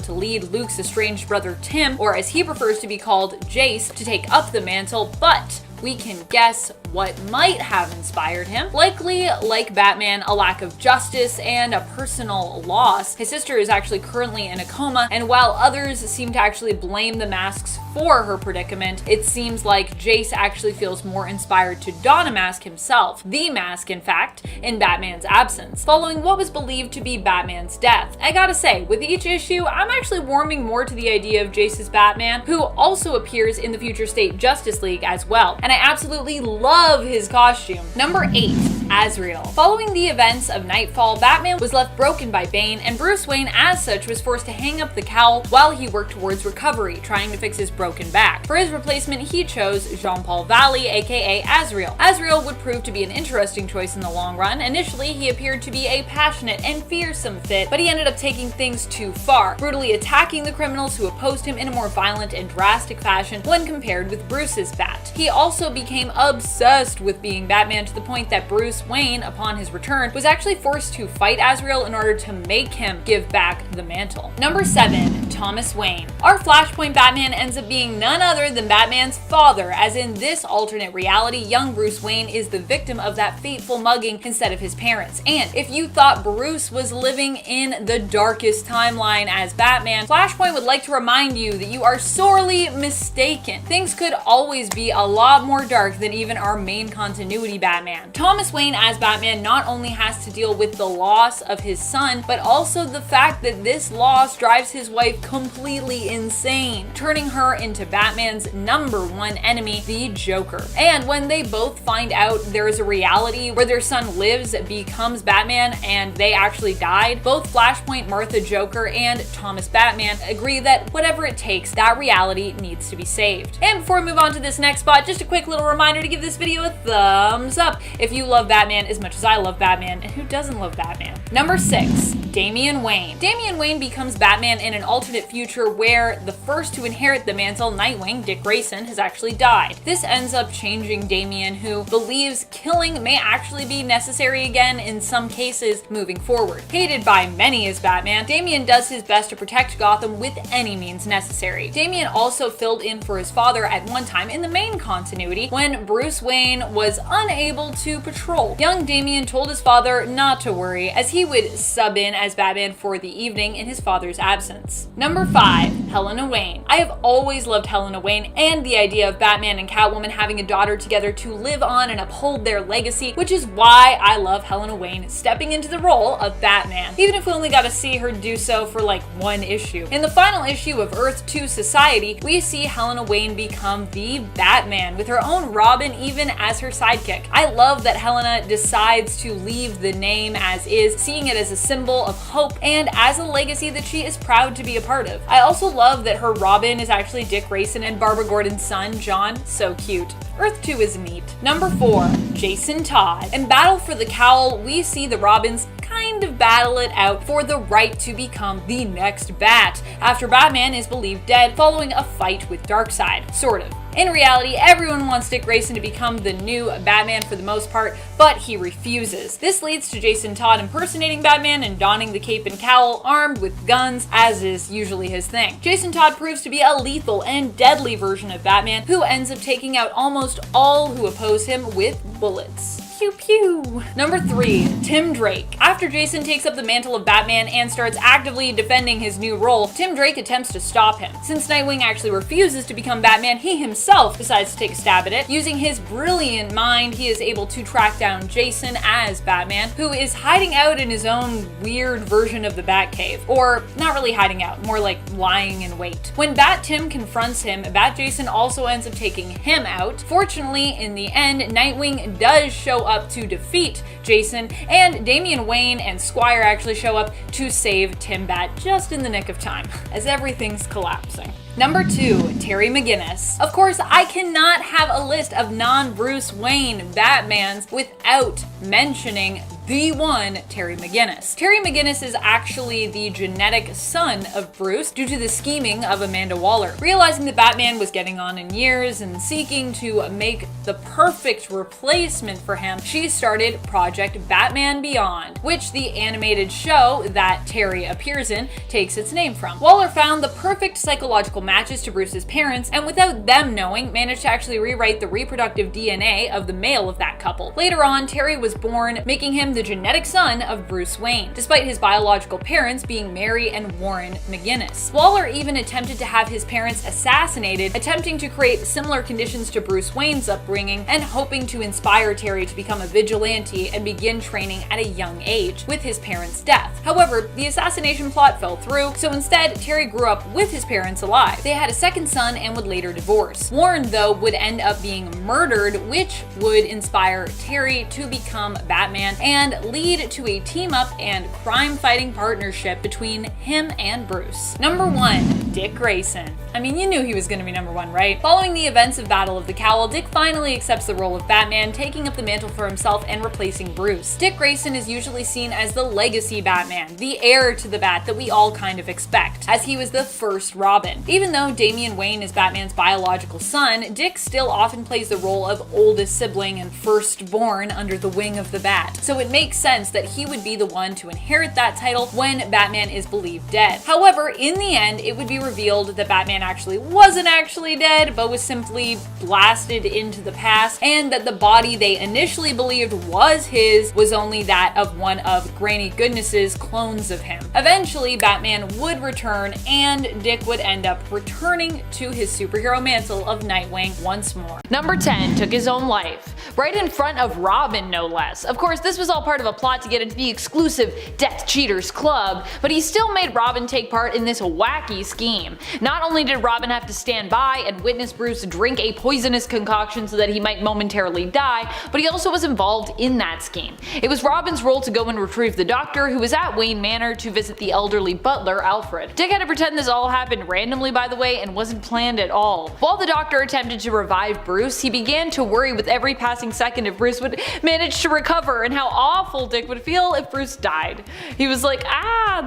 to lead Luke's estranged brother Tim, or as he prefers to be called, Jace, to take up the mantle, but we can guess what might have inspired him. Likely, like Batman, a lack of justice and a personal loss. His sister is actually currently in a coma, and while others seem to actually blame the masks for her predicament, it seems like Jace actually feels more inspired to don a mask himself, the mask in fact, in Batman's absence, following what was believed to be Batman's death. I gotta say, with each issue, I'm actually warming more to the idea of Jace's Batman, who also appears in the Future State Justice League as well, and I absolutely love his costume. Number 8, Azrael. Following the events of Nightfall, Batman was left broken by Bane, and Bruce Wayne as such was forced to hang up the cowl while he worked towards recovery, trying to fix his broken back. For his replacement, he chose Jean-Paul Valley, aka Azrael. Azrael would prove to be an interesting choice in the long run. Initially, he appeared to be a passionate and fearsome fit, but he ended up taking things too far, brutally attacking the criminals who opposed him in a more violent and drastic fashion when compared with Bruce's Bat. He also became obsessed with being Batman to the point that Bruce Bruce Wayne, upon his return, was actually forced to fight Azrael in order to make him give back the mantle. Number 7. Thomas Wayne. Our Flashpoint Batman ends up being none other than Batman's father, as in this alternate reality, young Bruce Wayne is the victim of that fateful mugging instead of his parents. And if you thought Bruce was living in the darkest timeline as Batman, Flashpoint would like to remind you that you are sorely mistaken. Things could always be a lot more dark than even our main continuity Batman. Thomas Wayne as Batman not only has to deal with the loss of his son, but also the fact that this loss drives his wife completely insane, turning her into Batman's #1 enemy, the Joker. And when they both find out there is a reality where their son lives, becomes Batman, and they actually died, both Flashpoint Martha Joker and Thomas Batman agree that whatever it takes, that reality needs to be saved. And before we move on to this next spot, just a quick little reminder to give this video a thumbs up if you love Batman as much as I love Batman, and who doesn't love Batman? Number 6. Damian Wayne. Damian Wayne becomes Batman in an alternate future where the first to inherit the mantle, Nightwing, Dick Grayson, has actually died. This ends up changing Damian, who believes killing may actually be necessary again in some cases moving forward. Hated by many as Batman, Damian does his best to protect Gotham with any means necessary. Damian also filled in for his father at one time in the main continuity when Bruce Wayne was unable to patrol. Young Damian told his father not to worry, as he would sub in as Batman for the evening in his father's absence. Number 5. Helena Wayne. I have always loved Helena Wayne and the idea of Batman and Catwoman having a daughter together to live on and uphold their legacy, which is why I love Helena Wayne stepping into the role of Batman, even if we only got to see her do so for like one issue. In the final issue of Earth 2 Society, we see Helena Wayne become the Batman, with her own Robin even as her sidekick. I love that Helena decides to leave the name as is, seeing it as a symbol of hope and as a legacy that she is proud to be a part of. I also love that her Robin is actually Dick Grayson and Barbara Gordon's son, John. So cute. Earth 2 is neat. Number 4. Jason Todd. In Battle for the Cowl, we see the Robins kind of battle it out for the right to become the next Bat, after Batman is believed dead following a fight with Darkseid. Sort of. In reality, everyone wants Dick Grayson to become the new Batman for the most part, but he refuses. This leads to Jason Todd impersonating Batman and donning the cape and cowl, armed with guns, as is usually his thing. Jason Todd proves to be a lethal and deadly version of Batman, who ends up taking out almost all who oppose him with bullets. Pew pew. Number 3. Tim Drake. After Jason takes up the mantle of Batman and starts actively defending his new role, Tim Drake attempts to stop him. Since Nightwing actually refuses to become Batman, he himself decides to take a stab at it. Using his brilliant mind, he is able to track down Jason as Batman, who is hiding out in his own weird version of the Batcave. Or, not really hiding out, more like lying in wait. When Bat Tim confronts him, Bat Jason also ends up taking him out. Fortunately, in the end, Nightwing does show up to defeat Jason, and Damian Wayne and Squire actually show up to save Tim Bat just in the nick of time, as everything's collapsing. Number 2. Terry McGinnis. Of course, I cannot have a list of non-Bruce Wayne Batmans without mentioning the one, Terry McGinnis. Terry McGinnis is actually the genetic son of Bruce due to the scheming of Amanda Waller. Realizing that Batman was getting on in years and seeking to make the perfect replacement for him, she started Project Batman Beyond, which the animated show that Terry appears in takes its name from. Waller found the perfect psychological matches to Bruce's parents, and without them knowing, managed to actually rewrite the reproductive DNA of the male of that couple. Later on, Terry was born, making him the genetic son of Bruce Wayne, despite his biological parents being Mary and Warren McGinnis. Waller even attempted to have his parents assassinated, attempting to create similar conditions to Bruce Wayne's upbringing, and hoping to inspire Terry to become a vigilante and begin training at a young age with his parents' death. However, the assassination plot fell through, so instead, Terry grew up with his parents alive. They had a second son and would later divorce. Warren, though, would end up being murdered, which would inspire Terry to become Batman, and and lead to a team-up and crime-fighting partnership between him and Bruce. Number 1. Dick Grayson. I mean, you knew he was going to be number 1, right? Following the events of Battle of the Cowl, Dick finally accepts the role of Batman, taking up the mantle for himself and replacing Bruce. Dick Grayson is usually seen as the legacy Batman, the heir to the Bat that we all kind of expect, as he was the first Robin. Even though Damian Wayne is Batman's biological son, Dick still often plays the role of oldest sibling and firstborn under the wing of the Bat, so it makes sense that he would be the one to inherit that title when Batman is believed dead. However, in the end, it would be revealed that Batman actually wasn't actually dead, but was simply blasted into the past, and that the body they initially believed was his was only that of one of Granny Goodness's clones of him. Eventually, Batman would return, and Dick would end up returning to his superhero mantle of Nightwing once more. Number 10 took his own life, right in front of Robin, no less. Of course, this was all part of a plot to get into the exclusive Death Cheaters Club, but he still made Robin take part in this wacky scheme. Not only did Robin have to stand by and witness Bruce drink a poisonous concoction so that he might momentarily die, but he also was involved in that scheme. It was Robin's role to go and retrieve the doctor, who was at Wayne Manor to visit the elderly butler, Alfred. Dick had to pretend this all happened randomly, by the way, and wasn't planned at all. While the doctor attempted to revive Bruce, he began to worry with every passing second if Bruce would manage to recover, and how awful Dick would feel if Bruce died. He was like,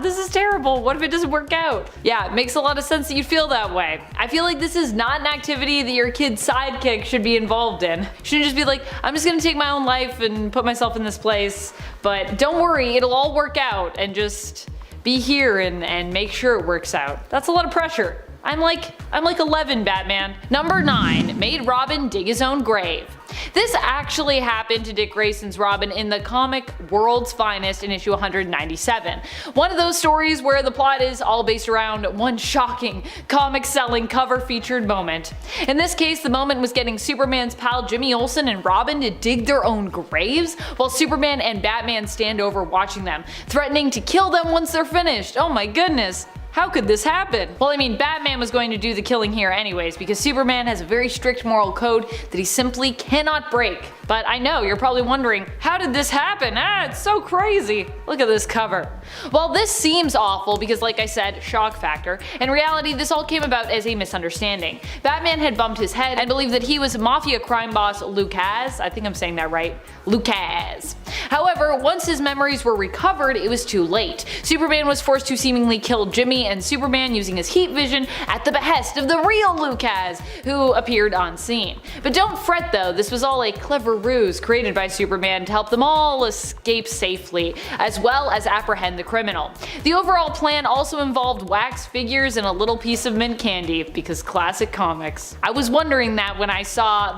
this is terrible, what if it doesn't work out? Yeah, it makes a lot of sense that you'd feel that way. I feel like this is not an activity that your kid's sidekick should be involved in. You shouldn't just be like, I'm just gonna take my own life and put myself in this place, but don't worry, it'll all work out, and just be here and make sure it works out. That's a lot of pressure. I'm like 11, Batman. Number 9 made Robin dig his own grave. This actually happened to Dick Grayson's Robin in the comic World's Finest in issue 197. One of those stories where the plot is all based around one shocking, comic-selling, cover-featured moment. In this case, the moment was getting Superman's pal Jimmy Olsen and Robin to dig their own graves, while Superman and Batman stand over watching them, threatening to kill them once they're finished. Oh my goodness. How could this happen? Well, I mean, Batman was going to do the killing here anyways, because Superman has a very strict moral code that he simply cannot break. But I know, you're probably wondering, how did this happen? It's so crazy. Look at this cover. Well, this seems awful because, like I said, shock factor. In reality, this all came about as a misunderstanding. Batman had bumped his head and believed that he was mafia crime boss Lucas. I think I'm saying that right. Lucas. However, once his memories were recovered, it was too late. Superman was forced to seemingly kill Jimmy and Superman using his heat vision at the behest of the real Lucas, who appeared on scene. But don't fret though, this was all a clever ruse created by Superman to help them all escape safely, as well as apprehend the criminal. The overall plan also involved wax figures and a little piece of mint candy, because classic comics. I was wondering that when I saw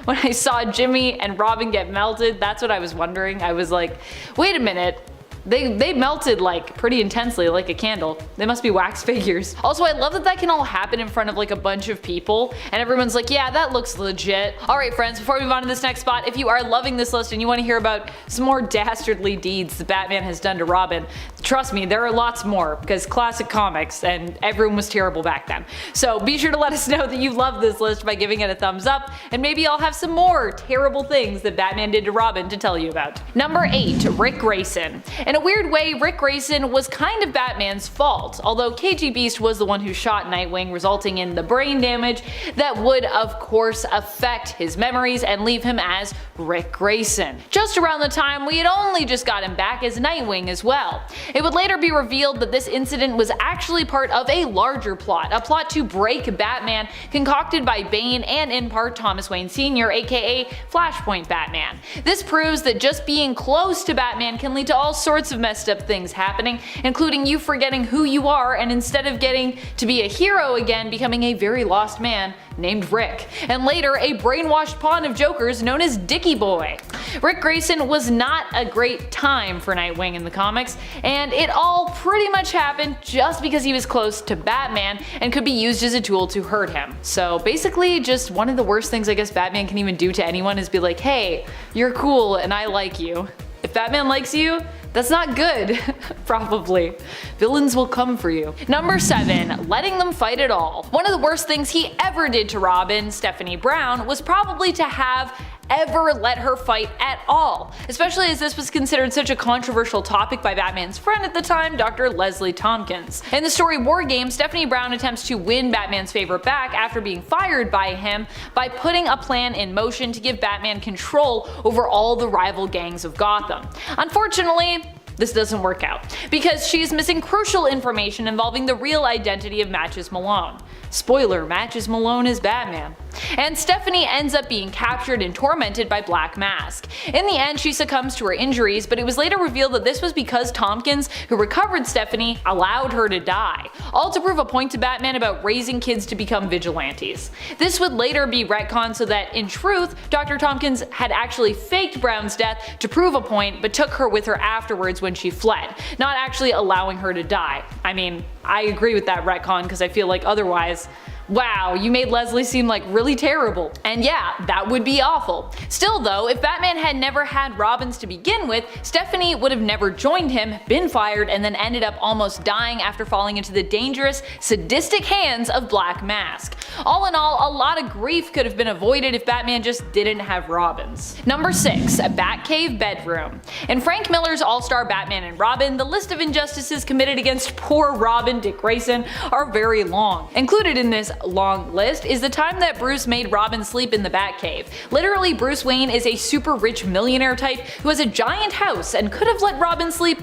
when I saw Jimmy and Robin get melted, that's what I was wondering. I was like, wait a minute. They melted like pretty intensely, like a candle. They must be wax figures. Also, I love that can all happen in front of like a bunch of people and everyone's like, yeah, that looks legit. Alright friends, before we move on to this next spot, if you are loving this list and you want to hear about some more dastardly deeds that Batman has done to Robin, trust me, there are lots more, because classic comics and everyone was terrible back then. So be sure to let us know that you love this list by giving it a thumbs up, and maybe I'll have some more terrible things that Batman did to Robin to tell you about. Number 8, Rick Grayson. In a weird way, Rick Grayson was kind of Batman's fault, although KG Beast was the one who shot Nightwing, resulting in the brain damage that would of course affect his memories and leave him as Rick Grayson. Just around the time we had only just got him back as Nightwing as well. It would later be revealed that this incident was actually part of a larger plot, a plot to break Batman concocted by Bane and in part Thomas Wayne Sr., aka Flashpoint Batman. This proves that just being close to Batman can lead to all sorts of messed up things happening, including you forgetting who you are and instead of getting to be a hero again, becoming a very lost man named Rick, and later a brainwashed pawn of Jokers known as Dickie Boy. Rick Grayson was not a great time for Nightwing in the comics, and it all pretty much happened just because he was close to Batman and could be used as a tool to hurt him. So basically just one of the worst things I guess Batman can even do to anyone is be like, hey, you're cool and I like you. If Batman likes you, that's not good. Probably. Villains will come for you. Number 7, letting them fight it all. One of the worst things he ever did to Robin, Stephanie Brown, was probably to have ever let her fight at all, especially as this was considered such a controversial topic by Batman's friend at the time, Dr. Leslie Tompkins. In the story War Games, Stephanie Brown attempts to win Batman's favor back after being fired by him by putting a plan in motion to give Batman control over all the rival gangs of Gotham. Unfortunately, this doesn't work out, because she's missing crucial information involving the real identity of Matches Malone. Spoiler, Matches Malone is Batman. And Stephanie ends up being captured and tormented by Black Mask. In the end, she succumbs to her injuries, but it was later revealed that this was because Tompkins, who recovered Stephanie, allowed her to die, all to prove a point to Batman about raising kids to become vigilantes. This would later be retconned so that, in truth, Dr. Tompkins had actually faked Brown's death to prove a point, but took her with her afterwards when she fled, not actually allowing her to die. I mean, I agree with that retcon because I feel like otherwise, wow, you made Leslie seem like really terrible. And yeah, that would be awful. Still though, if Batman had never had Robins to begin with, Stephanie would have never joined him, been fired, and then ended up almost dying after falling into the dangerous, sadistic hands of Black Mask. All in all, a lot of grief could have been avoided if Batman just didn't have Robins. Number 6. A Batcave Bedroom. In Frank Miller's All-Star Batman and Robin, the list of injustices committed against poor Robin, Dick Grayson, are very long. Included in this long list is the time that Bruce made Robin sleep in the Batcave. Literally, Bruce Wayne is a super rich millionaire type who has a giant house and could have let Robin sleep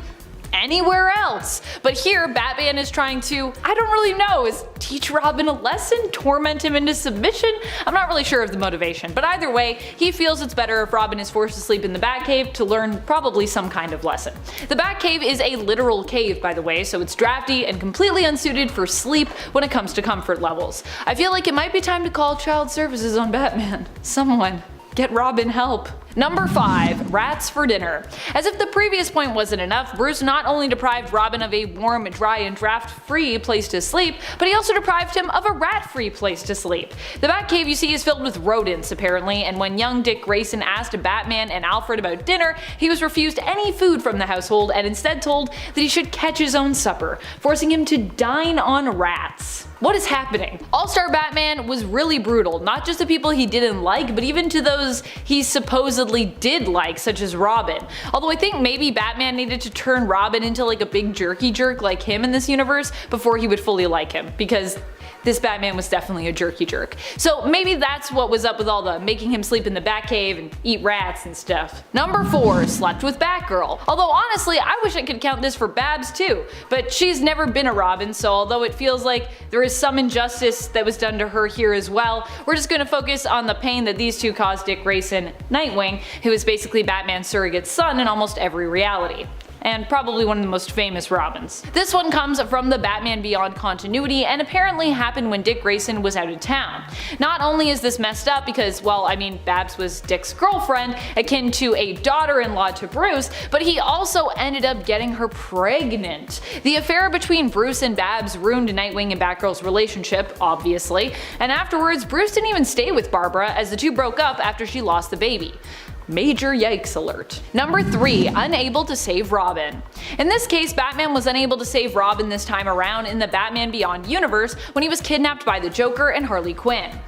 anywhere else. But here, Batman is trying to, I don't really know, is teach Robin a lesson? Torment him into submission? I'm not really sure of the motivation, but either way, he feels it's better if Robin is forced to sleep in the Batcave to learn probably some kind of lesson. The Batcave is a literal cave, by the way, so it's drafty and completely unsuited for sleep when it comes to comfort levels. I feel like it might be time to call child services on Batman. Someone, get Robin help. Number 5. Rats for dinner. As if the previous point wasn't enough, Bruce not only deprived Robin of a warm, dry, and draft-free place to sleep, but he also deprived him of a rat-free place to sleep. The Batcave, you see, is filled with rodents, apparently, and when young Dick Grayson asked Batman and Alfred about dinner, he was refused any food from the household and instead told that he should catch his own supper, forcing him to dine on rats. What is happening? All-Star Batman was really brutal, not just to people he didn't like, but even to those he supposedly did like, such as Robin. Although I think maybe Batman needed to turn Robin into like a big jerky jerk like him in this universe before he would fully like him, because this Batman was definitely a jerky jerk. So maybe that's what was up with all the making him sleep in the Batcave and eat rats and stuff. Number 4. Slept with Batgirl. Although honestly, I wish I could count this for Babs too, but she's never been a Robin, so although it feels like there is some injustice that was done to her here as well, we're just gonna focus on the pain that these two caused Dick Grayson, Nightwing, who is basically Batman's surrogate son in almost every reality, and probably one of the most famous Robins. This one comes from the Batman Beyond continuity and apparently happened when Dick Grayson was out of town. Not only is this messed up because, well, I mean, Babs was Dick's girlfriend, akin to a daughter-in-law to Bruce, but he also ended up getting her pregnant. The affair between Bruce and Babs ruined Nightwing and Batgirl's relationship, obviously, and afterwards Bruce didn't even stay with Barbara as the two broke up after she lost the baby. Major yikes alert. Number 3. Unable to save Robin. In this case, Batman was unable to save Robin this time around in the Batman Beyond universe when he was kidnapped by the Joker and Harley Quinn.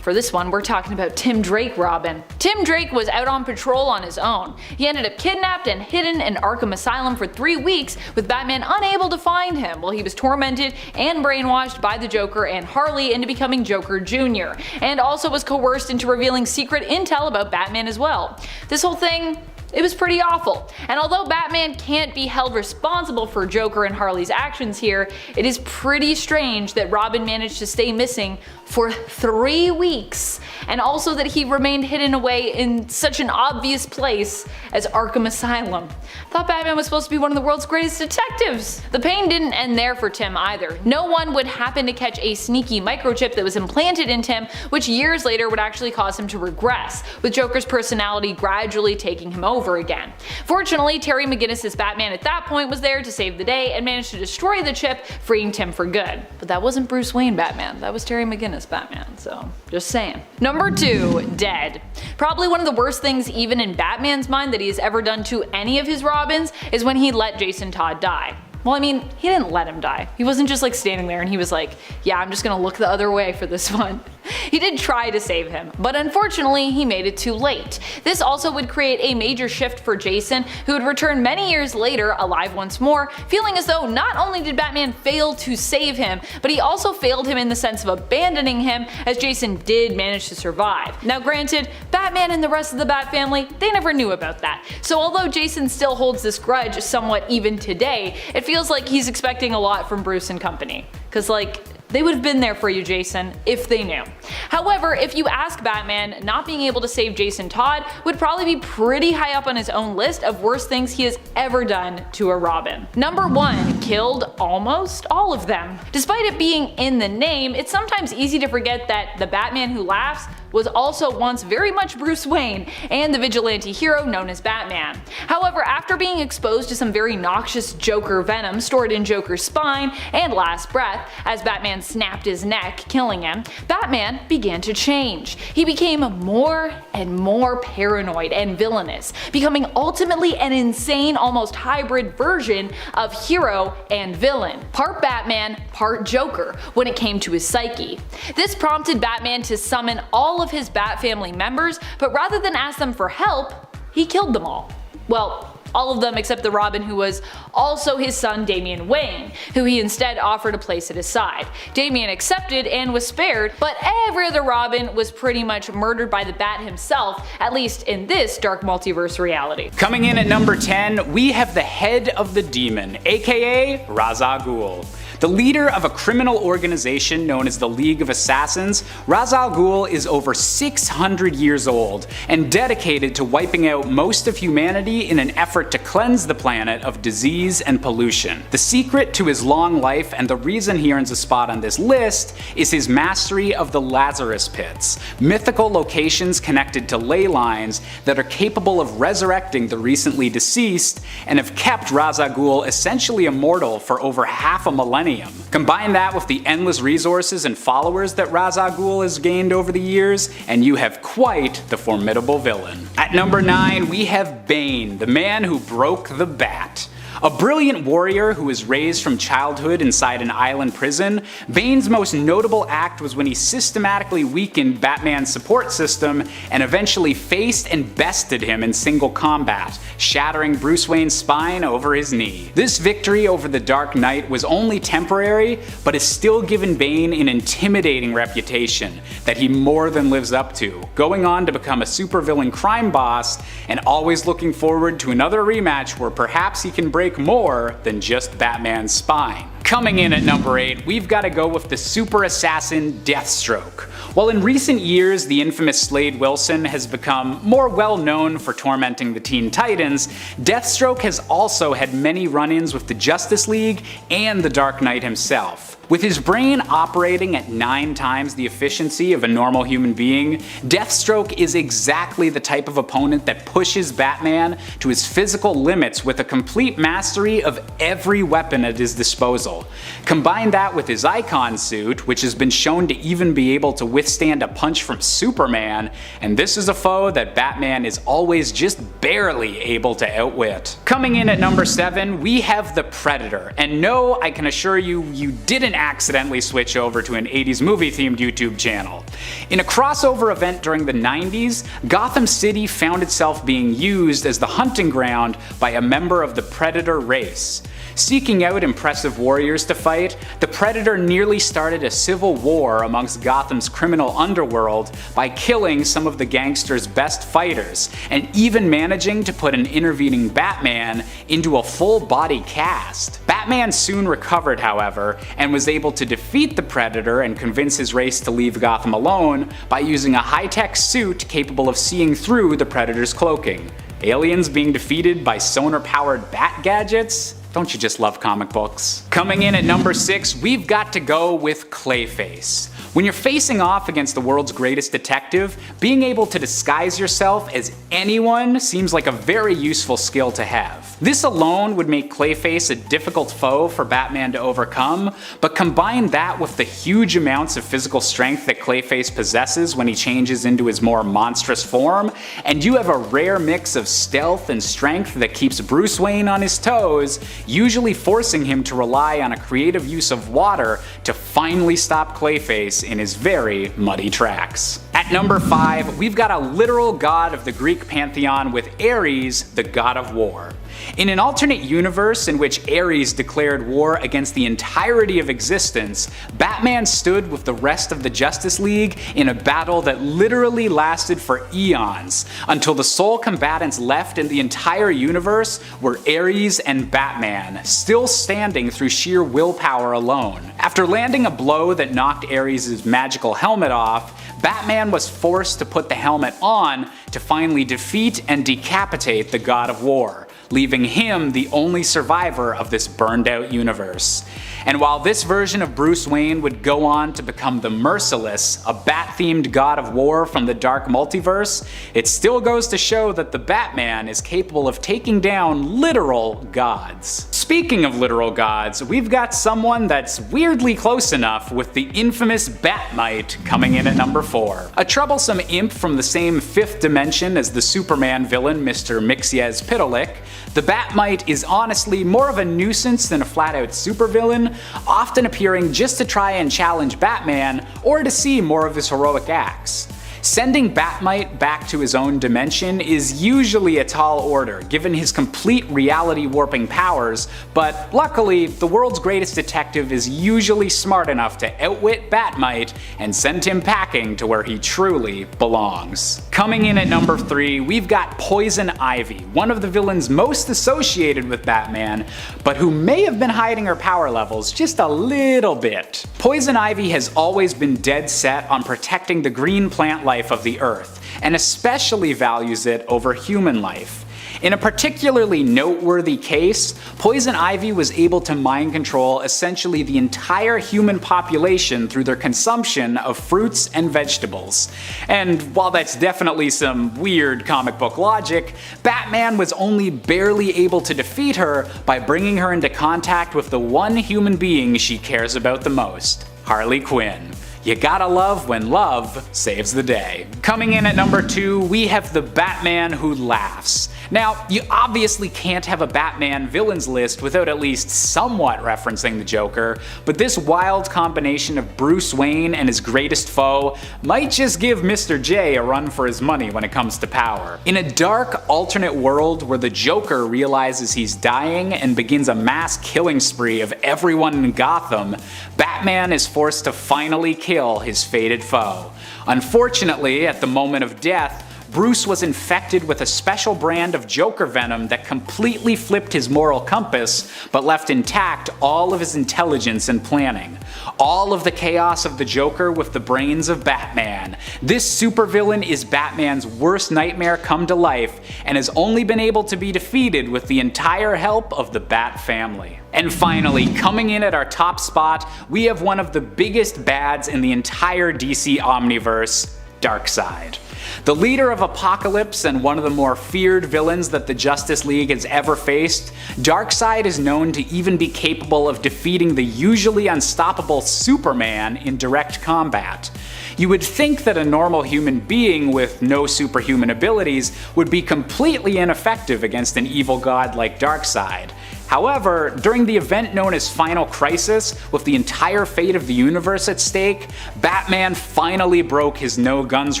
For this one, we're talking about Tim Drake Robin. Tim Drake was out on patrol on his own. He ended up kidnapped and hidden in Arkham Asylum for 3 weeks, with Batman unable to find him while he was tormented and brainwashed by the Joker and Harley into becoming Joker Jr., and also was coerced into revealing secret intel about Batman as well. This whole thing, it was pretty awful. And although Batman can't be held responsible for Joker and Harley's actions here, it is pretty strange that Robin managed to stay missing for 3 weeks, and also that he remained hidden away in such an obvious place as Arkham Asylum. I thought Batman was supposed to be one of the world's greatest detectives. The pain didn't end there for Tim either. No one would happen to catch a sneaky microchip that was implanted in Tim, which years later would actually cause him to regress, with Joker's personality gradually taking him over again. Fortunately, Terry McGinnis' Batman at that point was there to save the day and managed to destroy the chip, freeing Tim for good. But that wasn't Bruce Wayne Batman, that was Terry McGinnis Batman, so just saying. Number 2. Dead. Probably one of the worst things even in Batman's mind that he has ever done to any of his Robins is when he let Jason Todd die. Well, I mean, he didn't let him die. He wasn't just like standing there and he was like, yeah, I'm just gonna look the other way for this one. He did try to save him, but unfortunately he made it too late. This also would create a major shift for Jason, who would return many years later alive once more, feeling as though not only did Batman fail to save him, but he also failed him in the sense of abandoning him, as Jason did manage to survive. Now granted, Batman and the rest of the Bat family, they never knew about that, so although Jason still holds this grudge somewhat even today, it feels like he's expecting a lot from Bruce and company. Cause like, they would have been there for you, Jason, if they knew. However, if you ask Batman, not being able to save Jason Todd would probably be pretty high up on his own list of worst things he has ever done to a Robin. Number 1. Killed almost all of them. Despite it being in the name, it's sometimes easy to forget that the Batman who laughs was also once very much Bruce Wayne and the vigilante hero known as Batman. However, after being exposed to some very noxious Joker venom stored in Joker's spine and last breath, as Batman snapped his neck, killing him, Batman began to change. He became more and more paranoid and villainous, becoming ultimately an insane, almost hybrid version of hero and villain. Part Batman, part Joker when it came to his psyche. This prompted Batman to summon all of his Bat family members, but rather than ask them for help, he killed them all. Well, all of them except the Robin who was also his son Damian Wayne, who he instead offered a place at his side. Damian accepted and was spared, but every other Robin was pretty much murdered by the Bat himself, at least in this dark multiverse reality. Coming in at number 10, we have the head of the demon, aka Ra's al Ghul. The leader of a criminal organization known as the League of Assassins, Ra's al Ghul is over 600 years old and dedicated to wiping out most of humanity in an effort to cleanse the planet of disease and pollution. The secret to his long life and the reason he earns a spot on this list is his mastery of the Lazarus Pits, mythical locations connected to ley lines that are capable of resurrecting the recently deceased and have kept Ra's al Ghul essentially immortal for over half a millennium. Combine that with the endless resources and followers that Ra's al Ghul has gained over the years, and you have quite the formidable villain. At number 9, we have Bane, the man who broke the Bat. A brilliant warrior who was raised from childhood inside an island prison, Bane's most notable act was when he systematically weakened Batman's support system and eventually faced and bested him in single combat, shattering Bruce Wayne's spine over his knee. This victory over the Dark Knight was only temporary, but has still given Bane an intimidating reputation that he more than lives up to, going on to become a supervillain crime boss and always looking forward to another rematch where perhaps he can break more than just Batman's spine. Coming in at number 8, we've got to go with the super assassin Deathstroke. While in recent years the infamous Slade Wilson has become more well known for tormenting the Teen Titans, Deathstroke has also had many run-ins with the Justice League and the Dark Knight himself. With his brain operating at 9 times the efficiency of a normal human being, Deathstroke is exactly the type of opponent that pushes Batman to his physical limits with a complete mastery of every weapon at his disposal. Combine that with his Icon suit, which has been shown to even be able to withstand a punch from Superman, and this is a foe that Batman is always just barely able to outwit. Coming in at number 7, we have the Predator, and no, I can assure you, you didn't accidentally switch over to an 80s movie themed YouTube channel. In a crossover event during the 90s, Gotham City found itself being used as the hunting ground by a member of the Predator race. Seeking out impressive warriors to fight, the Predator nearly started a civil war amongst Gotham's criminal underworld by killing some of the gangsters' best fighters, and even managing to put an intervening Batman into a full-body cast. Batman soon recovered, however, and was able to defeat the Predator and convince his race to leave Gotham alone by using a high-tech suit capable of seeing through the Predator's cloaking. Aliens being defeated by sonar-powered bat gadgets? Don't you just love comic books? Coming in at number 6, we've got to go with Clayface. When you're facing off against the world's greatest detective, being able to disguise yourself as anyone seems like a very useful skill to have. This alone would make Clayface a difficult foe for Batman to overcome, but combine that with the huge amounts of physical strength that Clayface possesses when he changes into his more monstrous form, and you have a rare mix of stealth and strength that keeps Bruce Wayne on his toes, usually forcing him to rely on a creative use of water to finally stop Clayface face in his very muddy tracks. At number 5, we've got a literal god of the Greek pantheon with Ares, the god of war. In an alternate universe in which Ares declared war against the entirety of existence, Batman stood with the rest of the Justice League in a battle that literally lasted for eons, until the sole combatants left in the entire universe were Ares and Batman, still standing through sheer willpower alone. After landing a blow that knocked Ares' magical helmet off, Batman was forced to put the helmet on to finally defeat and decapitate the God of War, leaving him the only survivor of this burned out universe. And while this version of Bruce Wayne would go on to become the Merciless, a bat-themed god of war from the dark multiverse, it still goes to show that the Batman is capable of taking down literal gods. Speaking of literal gods, we've got someone that's weirdly close enough with the infamous Batmite coming in at number 4. A troublesome imp from the same 5th dimension as the Superman villain Mr. Mxyzptlk, the Batmite is honestly more of a nuisance than a flat-out supervillain, often appearing just to try and challenge Batman or to see more of his heroic acts. Sending Batmite back to his own dimension is usually a tall order, given his complete reality warping powers, but luckily, the world's greatest detective is usually smart enough to outwit Batmite and send him packing to where he truly belongs. Coming in at number 3, we've got Poison Ivy, one of the villains most associated with Batman, but who may have been hiding her power levels just a little bit. Poison Ivy has always been dead set on protecting the green plant life of the Earth, and especially values it over human life. In a particularly noteworthy case, Poison Ivy was able to mind control essentially the entire human population through their consumption of fruits and vegetables. And while that's definitely some weird comic book logic, Batman was only barely able to defeat her by bringing her into contact with the one human being she cares about the most, Harley Quinn. You gotta love when love saves the day. Coming in at number 2, we have the Batman who laughs. Now, you obviously can't have a Batman villains list without at least somewhat referencing the Joker, but this wild combination of Bruce Wayne and his greatest foe might just give Mr. J a run for his money when it comes to power. In a dark, alternate world where the Joker realizes he's dying and begins a mass killing spree of everyone in Gotham, Batman is forced to finally kill his fated foe. Unfortunately, at the moment of death, Bruce was infected with a special brand of Joker venom that completely flipped his moral compass, but left intact all of his intelligence and planning. All of the chaos of the Joker with the brains of Batman. This supervillain is Batman's worst nightmare come to life, and has only been able to be defeated with the entire help of the Bat family. And finally, coming in at our top spot, we have one of the biggest bads in the entire DC Omniverse, Darkseid. The leader of Apocalypse and one of the more feared villains that the Justice League has ever faced, Darkseid is known to even be capable of defeating the usually unstoppable Superman in direct combat. You would think that a normal human being with no superhuman abilities would be completely ineffective against an evil god like Darkseid. However, during the event known as Final Crisis, with the entire fate of the universe at stake, Batman finally broke his no guns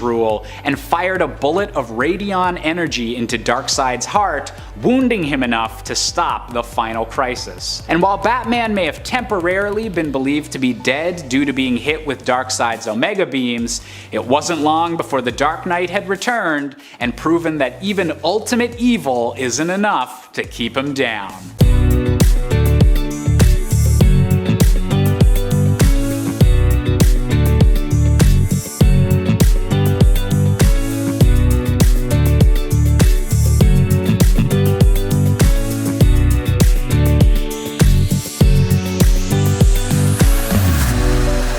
rule and fired a bullet of radion energy into Darkseid's heart, wounding him enough to stop the Final Crisis. And while Batman may have temporarily been believed to be dead due to being hit with Darkseid's Omega beams, it wasn't long before the Dark Knight had returned and proven that even ultimate evil isn't enough to keep him down.